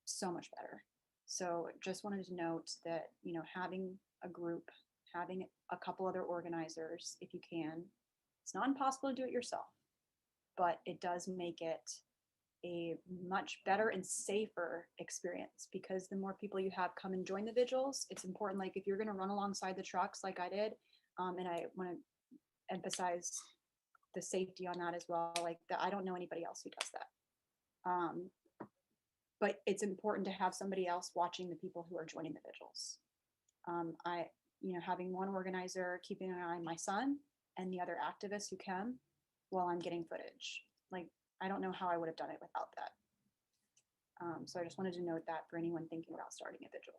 so much better. So just wanted to note that, you know, having a group, having a couple other organizers, if you can, it's not impossible to do it yourself, but it does make it a much better and safer experience, because the more people you have come and join the vigils, it's important. Like if you're going to run alongside the trucks like I did, and I want to emphasize the safety on that as well, like that I don't know anybody else who does that. But it's important to have somebody else watching the people who are joining the vigils. You know, having one organizer keeping an eye on my son and the other activists who come while I'm getting footage. Like, I don't know how I would have done it without that. So I just wanted to note that for anyone thinking about starting a vigil.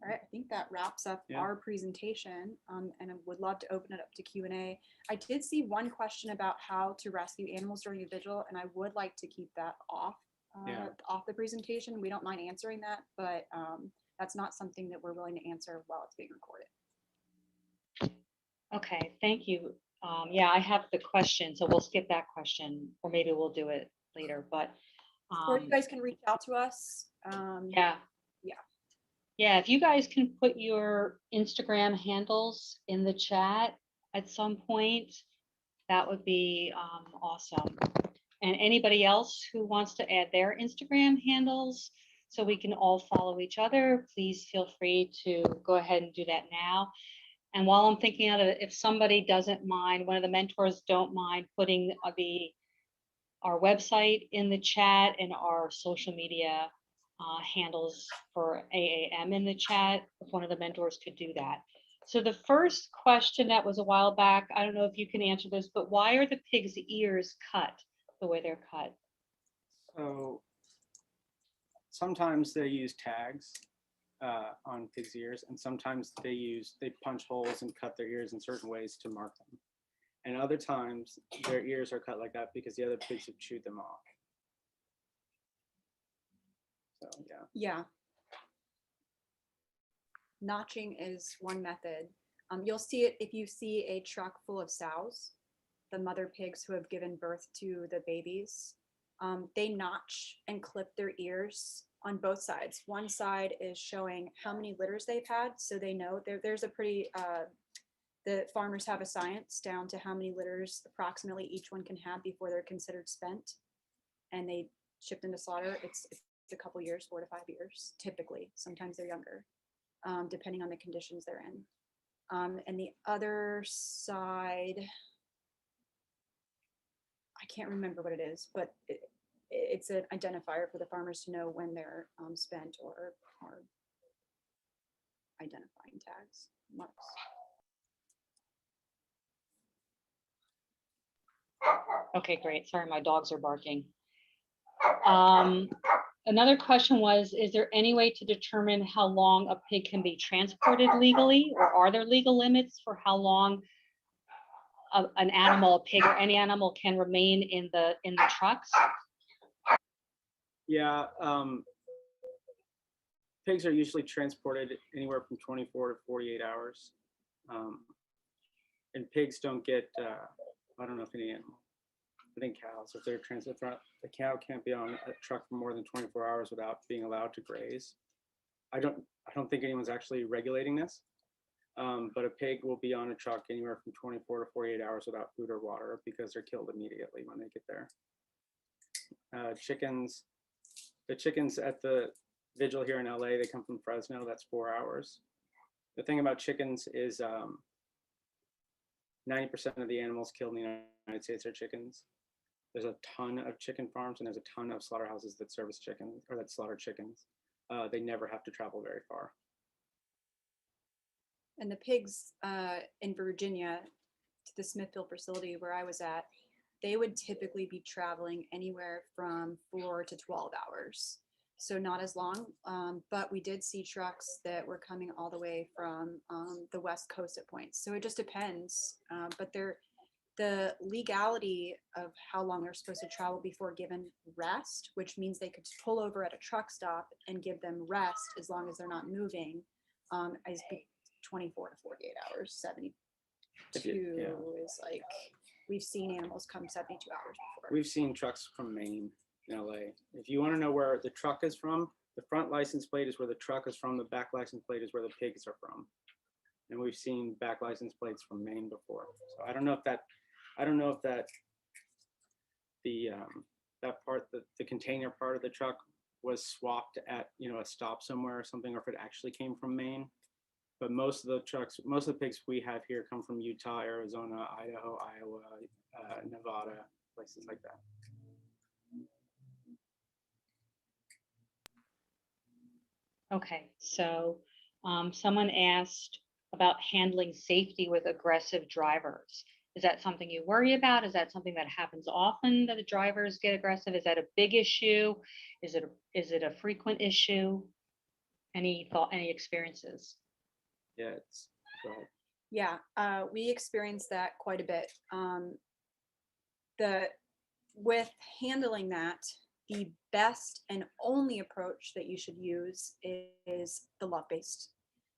All right, I think that wraps up our presentation, and I would love to open it up to Q&A. I did see one question about how to rescue animals during a vigil, and I would like to keep that off the presentation. We don't mind answering that, but that's not something that we're willing to answer while it's being recorded. Okay, thank you. Yeah, I have the question, so we'll skip that question, or maybe we'll do it later, but. Or you guys can reach out to us. Yeah, if you guys can put your Instagram handles in the chat at some point, that would be awesome. And anybody else who wants to add their Instagram handles so we can all follow each other, please feel free to go ahead and do that now. And while I'm thinking of it, if somebody doesn't mind, one of the mentors don't mind putting our website in the chat and our social media handles for AAM in the chat, if one of the mentors could do that. So the first question that was a while back, I don't know if you can answer this, but why are the pig's ears cut the way they're cut? So sometimes they use tags on pigs' ears, and sometimes they punch holes and cut their ears in certain ways to mark them. And other times their ears are cut like that because the other pigs have chewed them off. So yeah. Notching is one method. You'll see it if you see a truck full of sows, the mother pigs who have given birth to the babies. They notch and clip their ears on both sides. One side is showing how many litters they've had, so they know there's a pretty, the farmers have a science down to how many litters approximately each one can have before they're considered spent, and they ship them to slaughter. It's a couple years, 4 to 5 years, typically. Sometimes they're younger, depending on the conditions they're in. And the other side, I can't remember what it is, but it's an identifier for the farmers to know when they're spent, or identifying tags, marks. Okay, great. Sorry, my dogs are barking. Another question was, is there any way to determine how long a pig can be transported legally, or are there legal limits for how long an animal, a pig or any animal, can remain in the trucks? Yeah, pigs are usually transported anywhere from 24 to 48 hours. And pigs don't get, I don't know if any animal, I think cows, if they're transported, the cow can't be on a truck for more than 24 hours without being allowed to graze. I don't think anyone's actually regulating this, but a pig will be on a truck anywhere from 24 to 48 hours without food or water because they're killed immediately when they get there. Chickens, the chickens at the vigil here in LA, they come from Fresno, that's 4 hours. The thing about chickens is 90% of the animals killed in the United States are chickens. there's a ton of chicken farms and there's a ton of slaughterhouses that service chicken or that slaughter chickens. They never have to travel very far. And the pigs in Virginia, to the Smithfield facility where I was at, they would typically be traveling anywhere from 4 to 12 hours. So not as long, but we did see trucks that were coming all the way from the West Coast at points. So it just depends. But the legality of how long they're supposed to travel before given rest, which means they could pull over at a truck stop and give them rest as long as they're not moving, is 24 to 48 hours. 72 is like, we've seen animals come 72 hours before. We've seen trucks from Maine in LA. If you want to know where the truck is from, the front license plate is where the truck is from, the back license plate is where the pigs are from. And we've seen back license plates from Maine before. So I don't know if that the that part, the container part of the truck was swapped at, you know, a stop somewhere or something, or if it actually came from Maine. But most of the pigs we have here come from Utah, Arizona, Idaho, Iowa, Nevada, places like that. Okay, so someone asked about handling safety with aggressive drivers. Is that something you worry about? Is that something that happens often, that the drivers get aggressive? Is that a big issue? Is it a frequent issue? Any thought, any experiences? Yeah, go ahead. Yeah, we experienced that quite a bit. With handling that, the best and only approach that you should use is the love-based,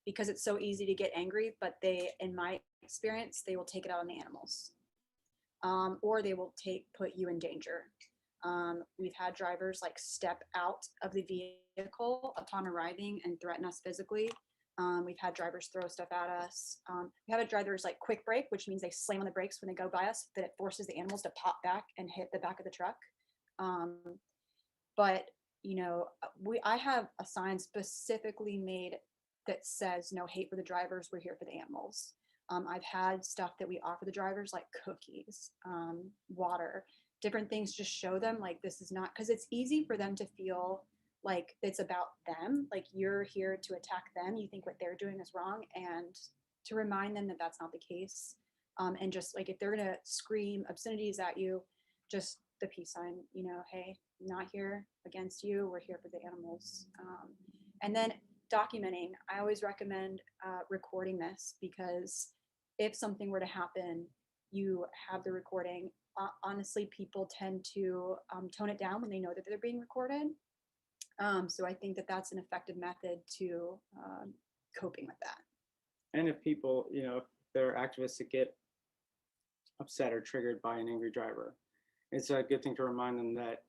because it's so easy to get angry, but in my experience, they will take it out on the animals, or they will put you in danger. We've had drivers like step out of the vehicle upon arriving and threaten us physically. We've had drivers throw stuff at us. We have a driver's like quick brake, which means they slam on the brakes when they go by us, that it forces the animals to pop back and hit the back of the truck. But you know, I have a sign specifically made that says no hate for the drivers, we're here for the animals. I've had stuff that we offer the drivers like cookies, water, different things, just show them like this is not, because it's easy for them to feel like it's about them, like you're here to attack them, you think what they're doing is wrong, and to remind them that that's not the case. And just like if they're gonna scream obscenities at you, just the peace sign, you know, hey, not here against you, we're here for the animals. And then documenting, I always recommend recording this, because if something were to happen, you have the recording. Honestly, people tend to tone it down when they know that they're being recorded. So I think that that's an effective method to coping with that. And if people, you know, if there are activists that get upset or triggered by an angry driver, it's a good thing to remind them that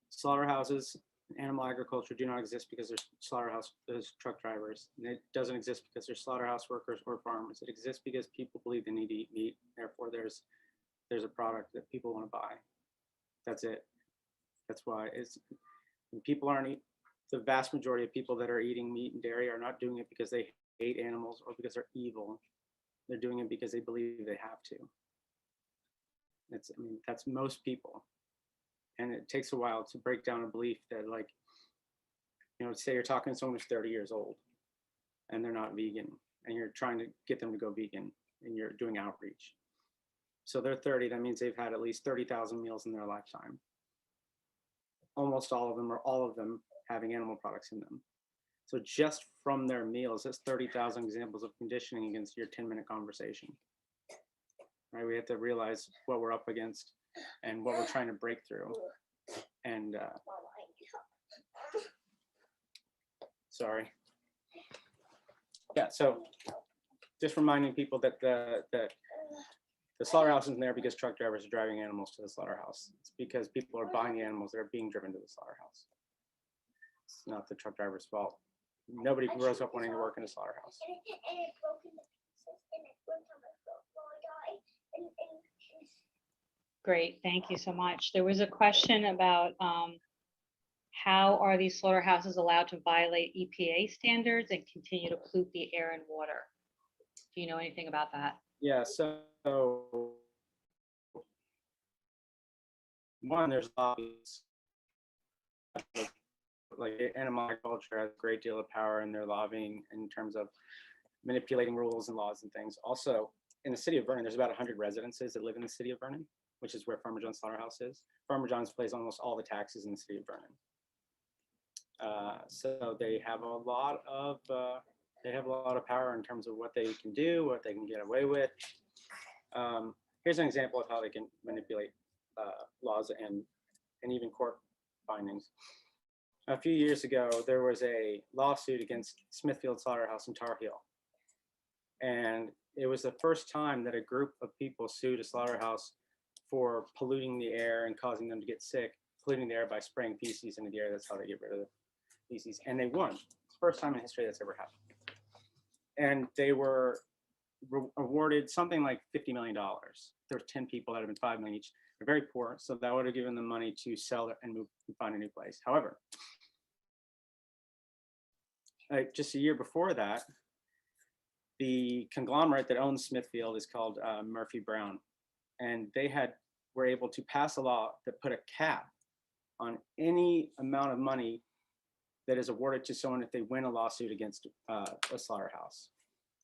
slaughterhouses, animal agriculture do not exist because there's truck drivers. And it doesn't exist because there's slaughterhouse workers or farmers. It exists because people believe they need to eat meat. Therefore, there's a product that people want to buy. That's it. That's why people aren't. The vast majority of people that are eating meat and dairy are not doing it because they hate animals or because they're evil. They're doing it because they believe they have to. That's most people. And it takes a while to break down a belief that, like, you know, say you're talking to someone who's 30 years old and they're not vegan, and you're trying to get them to go vegan, and you're doing outreach. So they're 30, that means they've had at least 30,000 meals in their lifetime. Almost all of them, or all of them, having animal products in them. So just from their meals, that's 30,000 examples of conditioning against your 10-minute conversation. Right? We have to realize what we're up against and what we're trying to break through. And sorry. Yeah, so just reminding people that the slaughterhouse isn't there because truck drivers are driving animals to the slaughterhouse. It's because people are buying the animals that are being driven to the slaughterhouse. It's not the truck driver's fault. Nobody grows up wanting to work in a slaughterhouse. Great, thank you so much. There was a question about how are these slaughterhouses allowed to violate EPA standards and continue to pollute the air and water? Do you know anything about that? Yeah, so one, there's lobbies, like animal agriculture has a great deal of power in their lobbying in terms of manipulating rules and laws and things. Also, in the city of Vernon, there's about 100 residences that live in the city of Vernon, which is where Farmer John's Slaughterhouse is. Farmer John's pays almost all the taxes in the city of Vernon. So they have a lot of power in terms of what they can do, what they can get away with. Here's an example of how they can manipulate laws and even court findings. A few years ago, there was a lawsuit against Smithfield Slaughterhouse in Tar Heel. And it was the first time that a group of people sued a slaughterhouse for polluting the air and causing them to get sick, polluting the air by spraying feces into the air. That's how they get rid of the feces. And they won. It's the first time in history that's ever happened. And they were awarded something like $50 million. There were 10 people that have been $5 million each. They're very poor, so that would have given them money to sell it and move and find a new place. However, just a year before that, the conglomerate that owns Smithfield is called Murphy Brown, and they were able to pass a law that put a cap on any amount of money that is awarded to someone if they win a lawsuit against a slaughterhouse.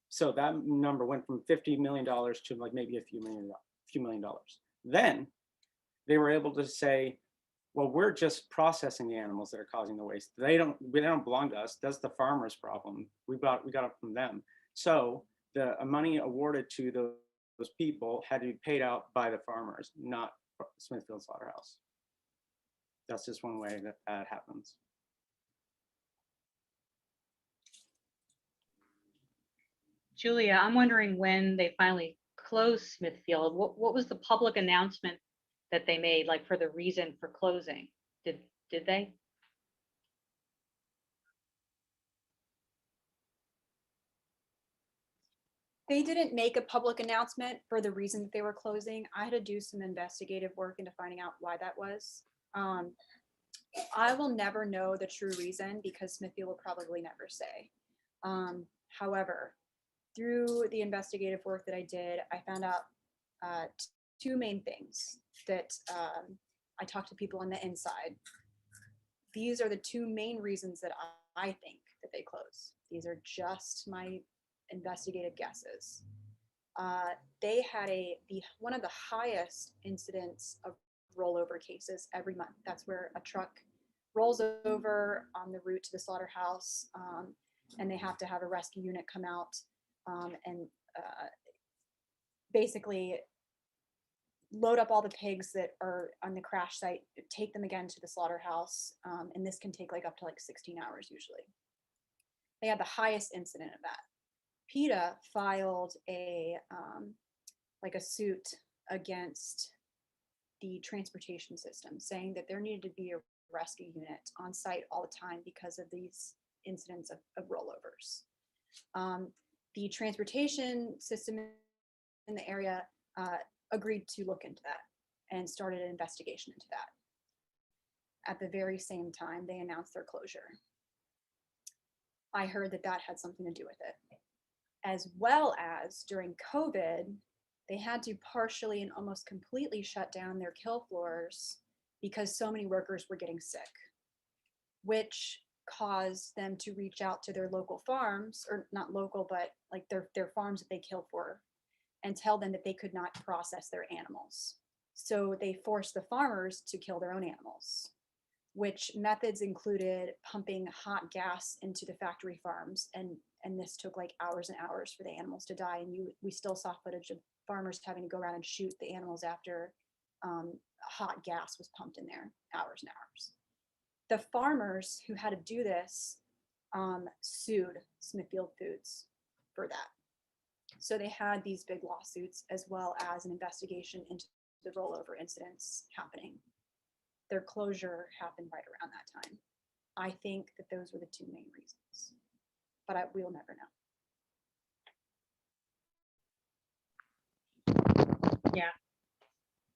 So that number went from $50 million to like maybe a few million dollars. Then they were able to say, well, we're just processing the animals that are causing the waste. They don't belong to us. That's the farmer's problem. We got it from them. So the money awarded to those people had to be paid out by the farmers, not Smithfield Slaughterhouse. That's just one way that happens. Julia, I'm wondering when they finally closed Smithfield, what was the public announcement that they made, like for the reason for closing? Did they? They didn't make a public announcement for the reason that they were closing. I had to do some investigative work into finding out why that was. I will never know the true reason because Smithfield will probably never say. However, through the investigative work that I did, I found out two main things that I talked to people on the inside. These are the two main reasons that I think that they close. These are just my investigative guesses. They had one of the highest incidents of rollover cases every month. That's where a truck rolls over on the route to the slaughterhouse, and they have to have a rescue unit come out and basically load up all the pigs that are on the crash site, take them again to the slaughterhouse, and this can take like up to like 16 hours usually. They had the highest incident of that. PETA filed a suit against the transportation system, saying that there needed to be a rescue unit on site all the time because of these incidents of rollovers. The transportation system in the area agreed to look into that and started an investigation into that. At the very same time, they announced their closure. I heard that that had something to do with it. As well as during COVID, they had to partially and almost completely shut down their kill floors because so many workers were getting sick, which caused them to reach out to their local farms, or not local, but like their farms that they kill for, and tell them that they could not process their animals. So they forced the farmers to kill their own animals, which methods included pumping hot gas into the factory farms, and this took like hours and hours for the animals to die. And we still saw footage of farmers having to go around and shoot the animals after hot gas was pumped in there, hours and hours. The farmers who had to do this sued Smithfield Foods for that. So they had these big lawsuits as well as an investigation into the rollover incidents happening. Their closure happened right around that time. I think that those were the two main reasons, but we'll never know. Yeah,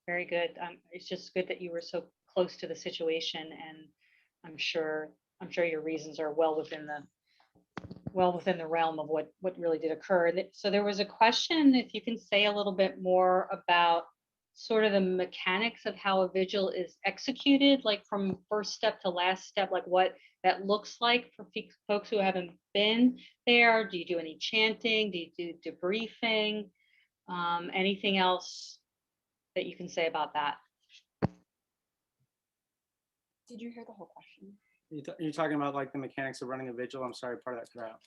very good. It's just good that you were so close to the situation, and I'm sure your reasons are well within the realm of what really did occur. So there was a question, if you can say a little bit more about sort of the mechanics of how a vigil is executed, like from first step to last step, like what that looks like for folks who haven't been there? Do you do any chanting? Do you do debriefing? Anything else that you can say about that? Did you hear the whole question? You're talking about like the mechanics of running a vigil? I'm sorry, part of that cut out.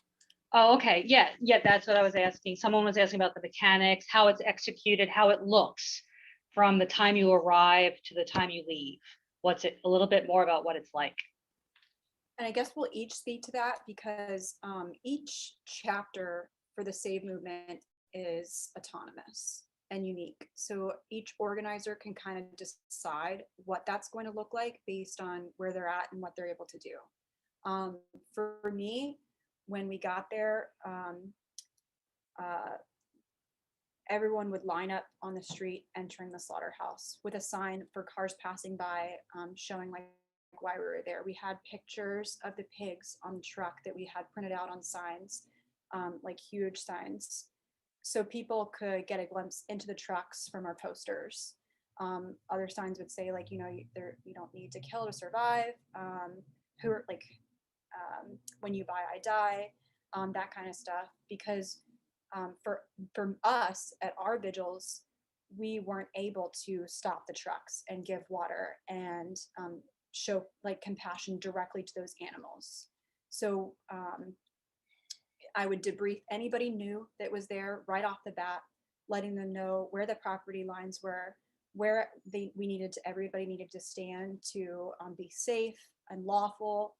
Oh, okay. Yeah, that's what I was asking. Someone was asking about the mechanics, how it's executed, how it looks from the time you arrive to the time you leave. What's it, a little bit more about what it's like. And I guess we'll each speak to that because each chapter for the SAVE movement is autonomous and unique. So each organizer can kind of decide what that's going to look like based on where they're at and what they're able to do. For me, when we got there, everyone would line up on the street entering the slaughterhouse with a sign for cars passing by, showing like why we were there. We had pictures of the pigs on the truck that we had printed out on signs, like huge signs, so people could get a glimpse into the trucks from our posters. Other signs would say like, you know, you don't need to kill to survive. Who are like, when you buy, I die, that kind of stuff. Because for us at our vigils, we weren't able to stop the trucks and give water and show like compassion directly to those animals. So I would debrief anybody new that was there right off the bat, letting them know where the property lines were, where everybody needed to stand to be safe and lawful.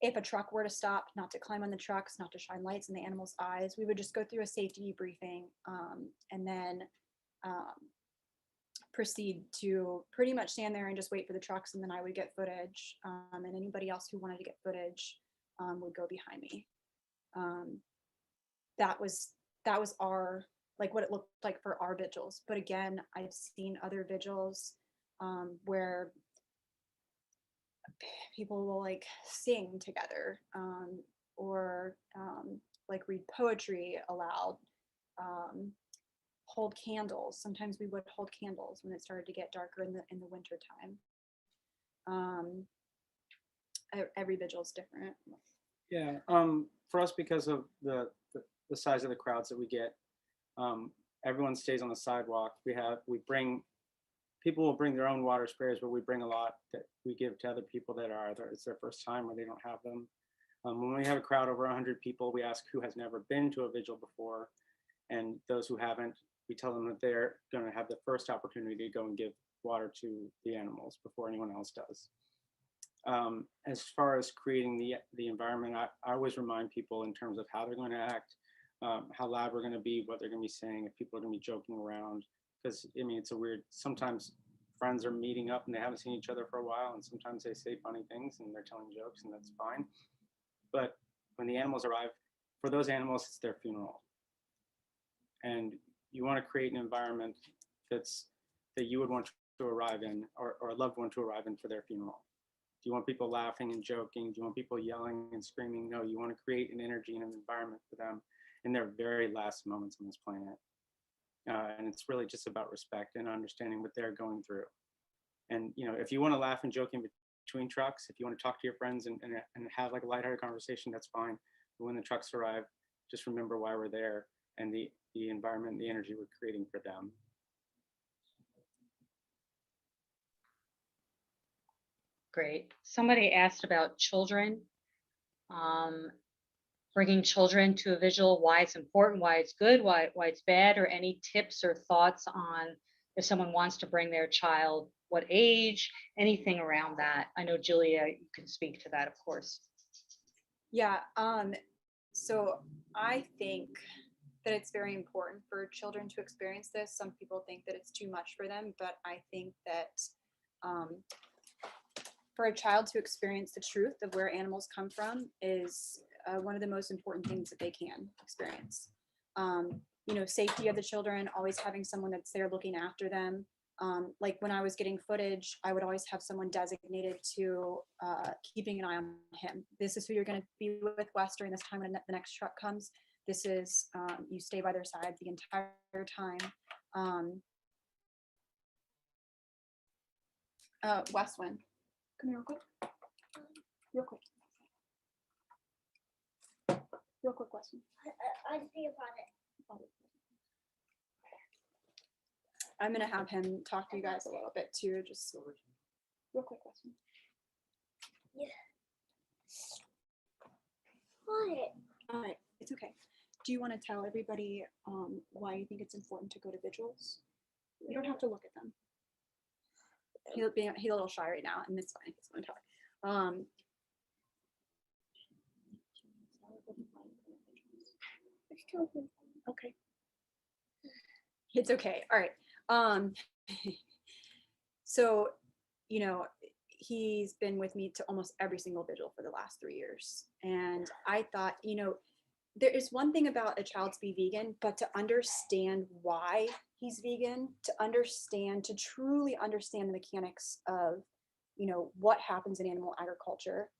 If a truck were to stop, not to climb on the trucks, not to shine lights in the animals' eyes. We would just go through a safety debriefing and then proceed to pretty much stand there and just wait for the trucks, and then I would get footage, and anybody else who wanted to get footage would go behind me. That was our, like, what it looked like for our vigils. But again, I've seen other vigils where people will like sing together, or like read poetry aloud, hold candles. Sometimes we would hold candles when it started to get darker in the winter time. Every vigil is different. Yeah, for us, because of the size of the crowds that we get, everyone stays on the sidewalk. People will bring their own water sprayers, but we bring a lot that we give to other people that are either it's their first time or they don't have them. When we have a crowd over 100 people, we ask who has never been to a vigil before, and those who haven't, we tell them that they're going to have the first opportunity to go and give water to the animals before anyone else does. As far as creating the environment, I always remind people in terms of how they're going to act, how loud we're going to be, what they're going to be saying, if people are going to be joking around. Because I mean, it's a weird, sometimes friends are meeting up and they haven't seen each other for a while, and sometimes they say funny things and they're telling jokes, and that's fine. But when the animals arrive, for those animals, it's their funeral. And you want to create an environment that you would want to arrive in, or a loved one to arrive in for their funeral. Do you want people laughing and joking? Do you want people yelling and screaming? No, you want to create an energy and an environment for them in their very last moments on this planet. And it's really just about respect and understanding what they're going through. And you know, if you want to laugh and joke in between trucks, if you want to talk to your friends and have like a lighthearted conversation, that's fine. But when the trucks arrive, just remember why we're there and the environment, the energy we're creating for them. Great. Somebody asked about children, bringing children to a vigil, why it's important, why it's good, why it's bad, or any tips or thoughts on if someone wants to bring their child, what age, anything around that. I know Julia, you can speak to that, of course. Yeah, so I think that it's very important for children to experience this. Some people think that it's too much for them, but I think that for a child to experience the truth of where animals come from is one of the most important things that they can experience. You know, safety of the children, always having someone that's there looking after them. Like when I was getting footage, I would always have someone designated to keeping an eye on him. This is who you're going to be with Wes during this time when the next truck comes. This is, you stay by their side the entire time. Westwind. Come here real quick. Real quick. Real quick, Westwind. I see about it. I'm gonna have him talk to you guys a little bit too, just real quick, Westwind. What? It's okay. Do you want to tell everybody why you think it's important to go to vigils? You don't have to look at them. He's a little shy right now, and it's fine. He's going to talk. Okay. It's okay. All right. So, you know, he's been with me to almost every single vigil for the last 3 years. And I thought, you know, there is one thing about a child to be vegan, but to understand why he's vegan, to truly understand the mechanics of, you know, what happens in animal agriculture,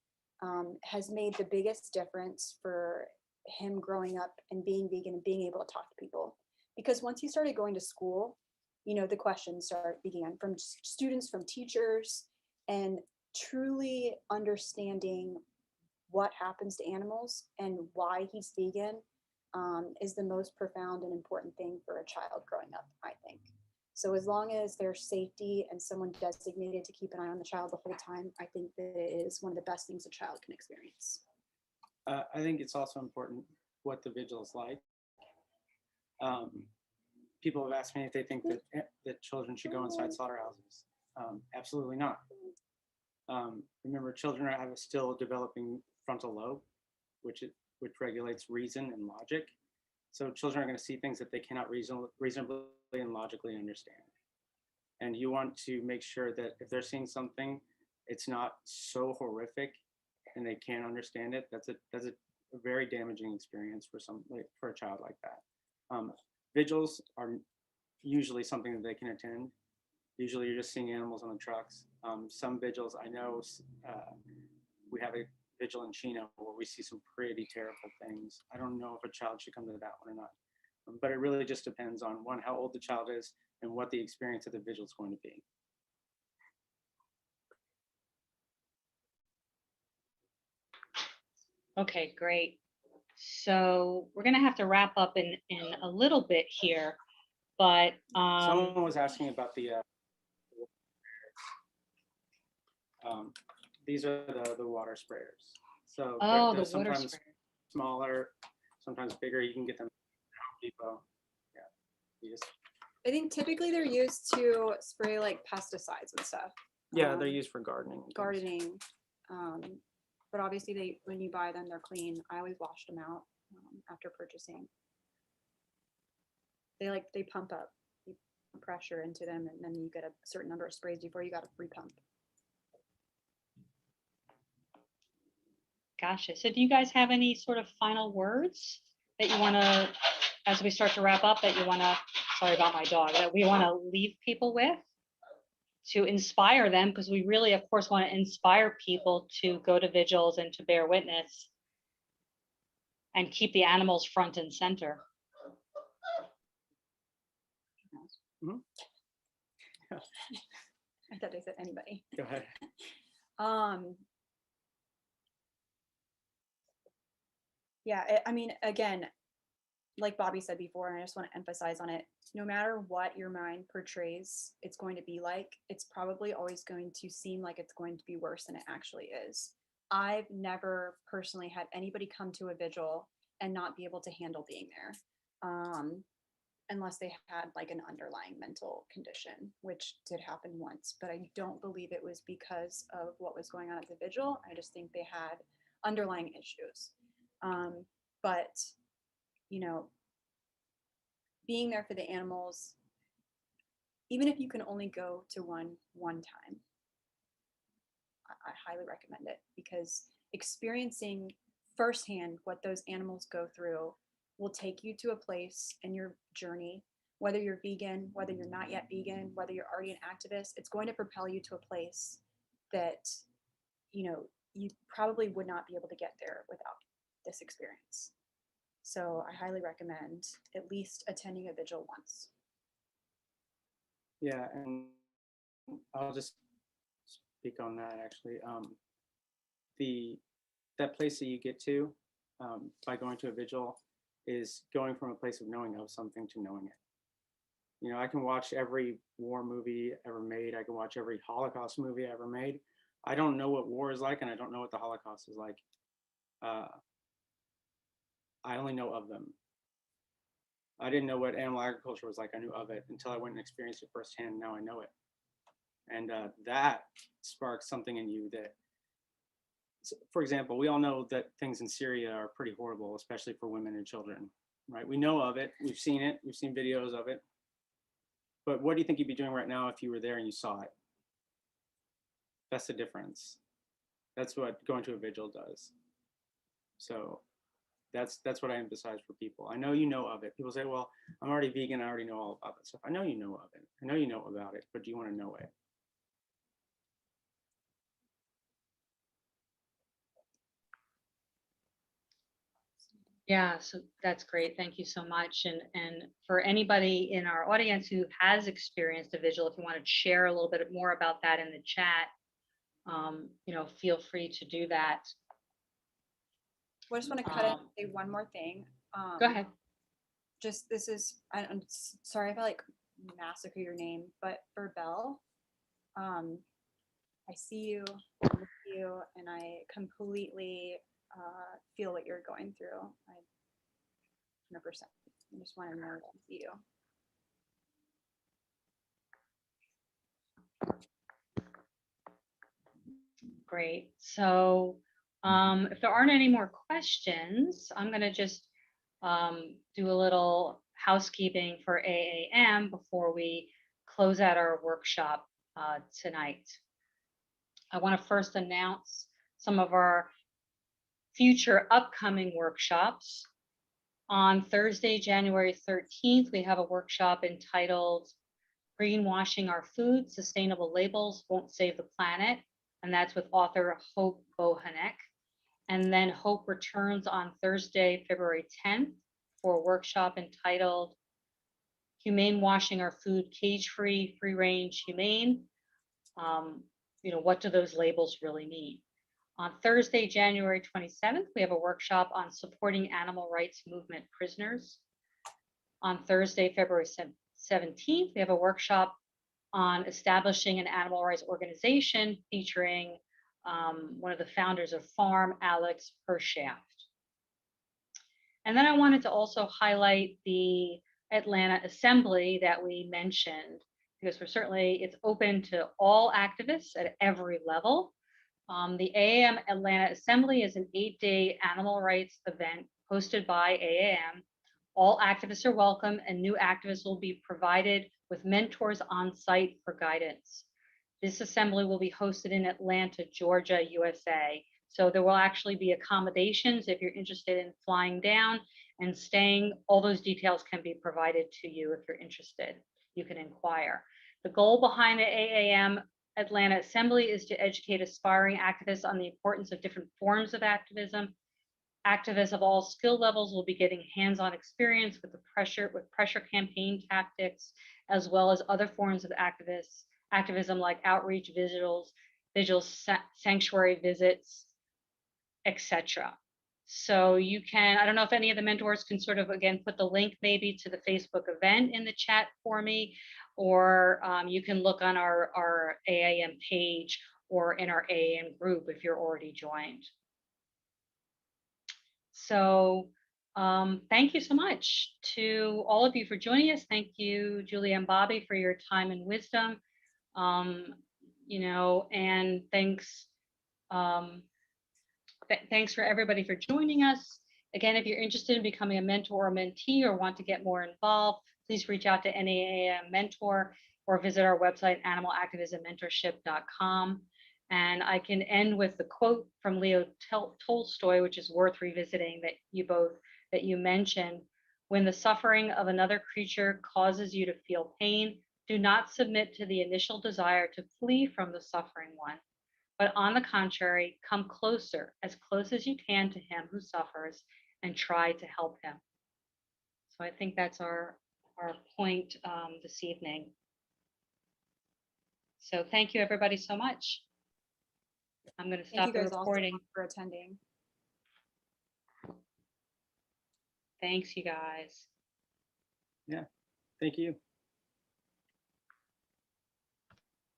has made the biggest difference for him growing up and being vegan and being able to talk to people. Because once he started going to school, you know, the questions began from students, from teachers, and truly understanding what happens to animals and why he's vegan is the most profound and important thing for a child growing up, I think. So as long as there's safety and someone designated to keep an eye on the child the whole time, I think that it is one of the best things a child can experience. I think it's also important what the vigil is like. People have asked me if they think that children should go inside slaughterhouses. Absolutely not. Remember, children have a still developing frontal lobe, which regulates reason and logic. So children are going to see things that they cannot reasonably and logically understand. And you want to make sure that if they're seeing something, it's not so horrific and they can't understand it. That's a very damaging experience for a child like that. Vigils are usually something that they can attend. Usually you're just seeing animals on the trucks. Some vigils, I know we have a vigil in Chino where we see some pretty terrible things. I don't know if a child should come to that one or not. But it really just depends on, one, how old the child is and what the experience of the vigil is going to be. Okay, great. So we're going to have to wrap up in a little bit here, but Someone was asking about the these are the water sprayers. So they're the water sometimes sprayer. smaller, sometimes bigger. You can get them at Home Depot. Yeah, you just, I think typically they're used to spray like pesticides and stuff. yeah, they're used for gardening. and things. Gardening. But obviously when you buy them, they're clean. I always wash them out after purchasing. They pump up, you put pressure into them, and then you get a certain number of sprays before you got a free pump. Gotcha. So do you guys have any sort of final words that you want to, as we start to wrap up, that you want to, sorry about my dog, that we want to leave people with to inspire them? Because we really, of course, want to inspire people to go to vigils and to bear witness and keep the animals front and center. Mhm. I thought they said anybody. Go ahead. Yeah, I mean, again, like Bobby said before, and I just want to emphasize on it, no matter what your mind portrays it's going to be like, it's probably always going to seem like it's going to be worse than it actually is. I've never personally had anybody come to a vigil and not be able to handle being there, unless they had like an underlying mental condition, which did happen once, but I don't believe it was because of what was going on at the vigil. I just think they had underlying issues. But, you know, being there for the animals, even if you can only go to one time, I highly recommend it, because experiencing firsthand what those animals go through will take you to a place in your journey, whether you're vegan, whether you're not yet vegan, whether you're already an activist, it's going to propel you to a place that, you know, you probably would not be able to get there without this experience. So I highly recommend at least attending a vigil once. Yeah, and I'll just speak on that actually. That place that you get to by going to a vigil is going from a place of knowing of something to knowing it. You know, I can watch every war movie ever made. I can watch every Holocaust movie ever made. I don't know what war is like, and I don't know what the Holocaust is like. I only know of them. I didn't know what animal agriculture was like. I knew of it until I went and experienced it firsthand. Now I know it. And that sparks something in you that, for example, we all know that things in Syria are pretty horrible, especially for women and children, right? We know of it. We've seen it. We've seen videos of it. But what do you think you'd be doing right now if you were there and you saw it? That's the difference. That's what going to a vigil does. So that's what I emphasize for people. I know you know of it. People say, well, I'm already vegan. I already know all about that stuff. I know you know of it. I know you know about it, but do you want to know it? Yeah, so that's great. Thank you so much. And for anybody in our audience who has experienced a vigil, if you want to share a little bit more about that in the chat, feel free to do that. I just want to cut in and say one more thing. Go ahead. Just this is, I'm sorry if I like massacre your name, but for Belle, I see you, I look at you, and I completely feel what you're going through. 100%. I just want to know that you. Great. So if there aren't any more questions, I'm going to just do a little housekeeping for AAM before we close out our workshop tonight. I want to first announce some of our future upcoming workshops. On Thursday, January 13th, we have a workshop entitled Greenwashing Our Food, Sustainable Labels Won't Save the Planet. And that's with author Hope Bohanek. And then Hope returns on Thursday, February 10th for a workshop entitled Humane Washing Our Food, Cage-Free, Free-Range, Humane. What do those labels really mean? On Thursday, January 27th, we have a workshop on supporting animal rights movement prisoners. On Thursday, February 17th, we have a workshop on establishing an animal rights organization featuring one of the founders of Farm, Alex Hershaft. And then I wanted to also highlight the Atlanta Assembly that we mentioned, because it's open to all activists at every level. The AAM Atlanta Assembly is an 8-day animal rights event hosted by AAM. All activists are welcome, and new activists will be provided with mentors on site for guidance. This assembly will be hosted in Atlanta, Georgia, USA. So there will actually be accommodations if you're interested in flying down and staying. All those details can be provided to you if you're interested. You can inquire. The goal behind the AAM Atlanta Assembly is to educate aspiring activists on the importance of different forms of activism. Activists of all skill levels will be getting hands-on experience with pressure campaign tactics, as well as other forms of activism like outreach, vigils, sanctuary visits, etc. So you can, I don't know if any of the mentors can sort of, again, put the link maybe to the Facebook event in the chat for me, or you can look on our AAM page or in our AAM group if you're already joined. So thank you so much to all of you for joining us. Thank you, Julia and Bobby, for your time and wisdom. And thanks. Thanks for everybody for joining us. Again, if you're interested in becoming a mentor or mentee or want to get more involved, please reach out to any AAM mentor or visit our website, animalactivismmentorship.com. And I can end with the quote from Leo Tolstoy, which is worth revisiting, that you mentioned. When the suffering of another creature causes you to feel pain, do not submit to the initial desire to flee from the suffering one, but on the contrary, come closer, as close as you can to him who suffers, and try to help him. So I think that's our point this evening. So thank you everybody so much. I'm going to Thank stop you the guys all so recording. much for attending. Thanks, you guys. Thank you.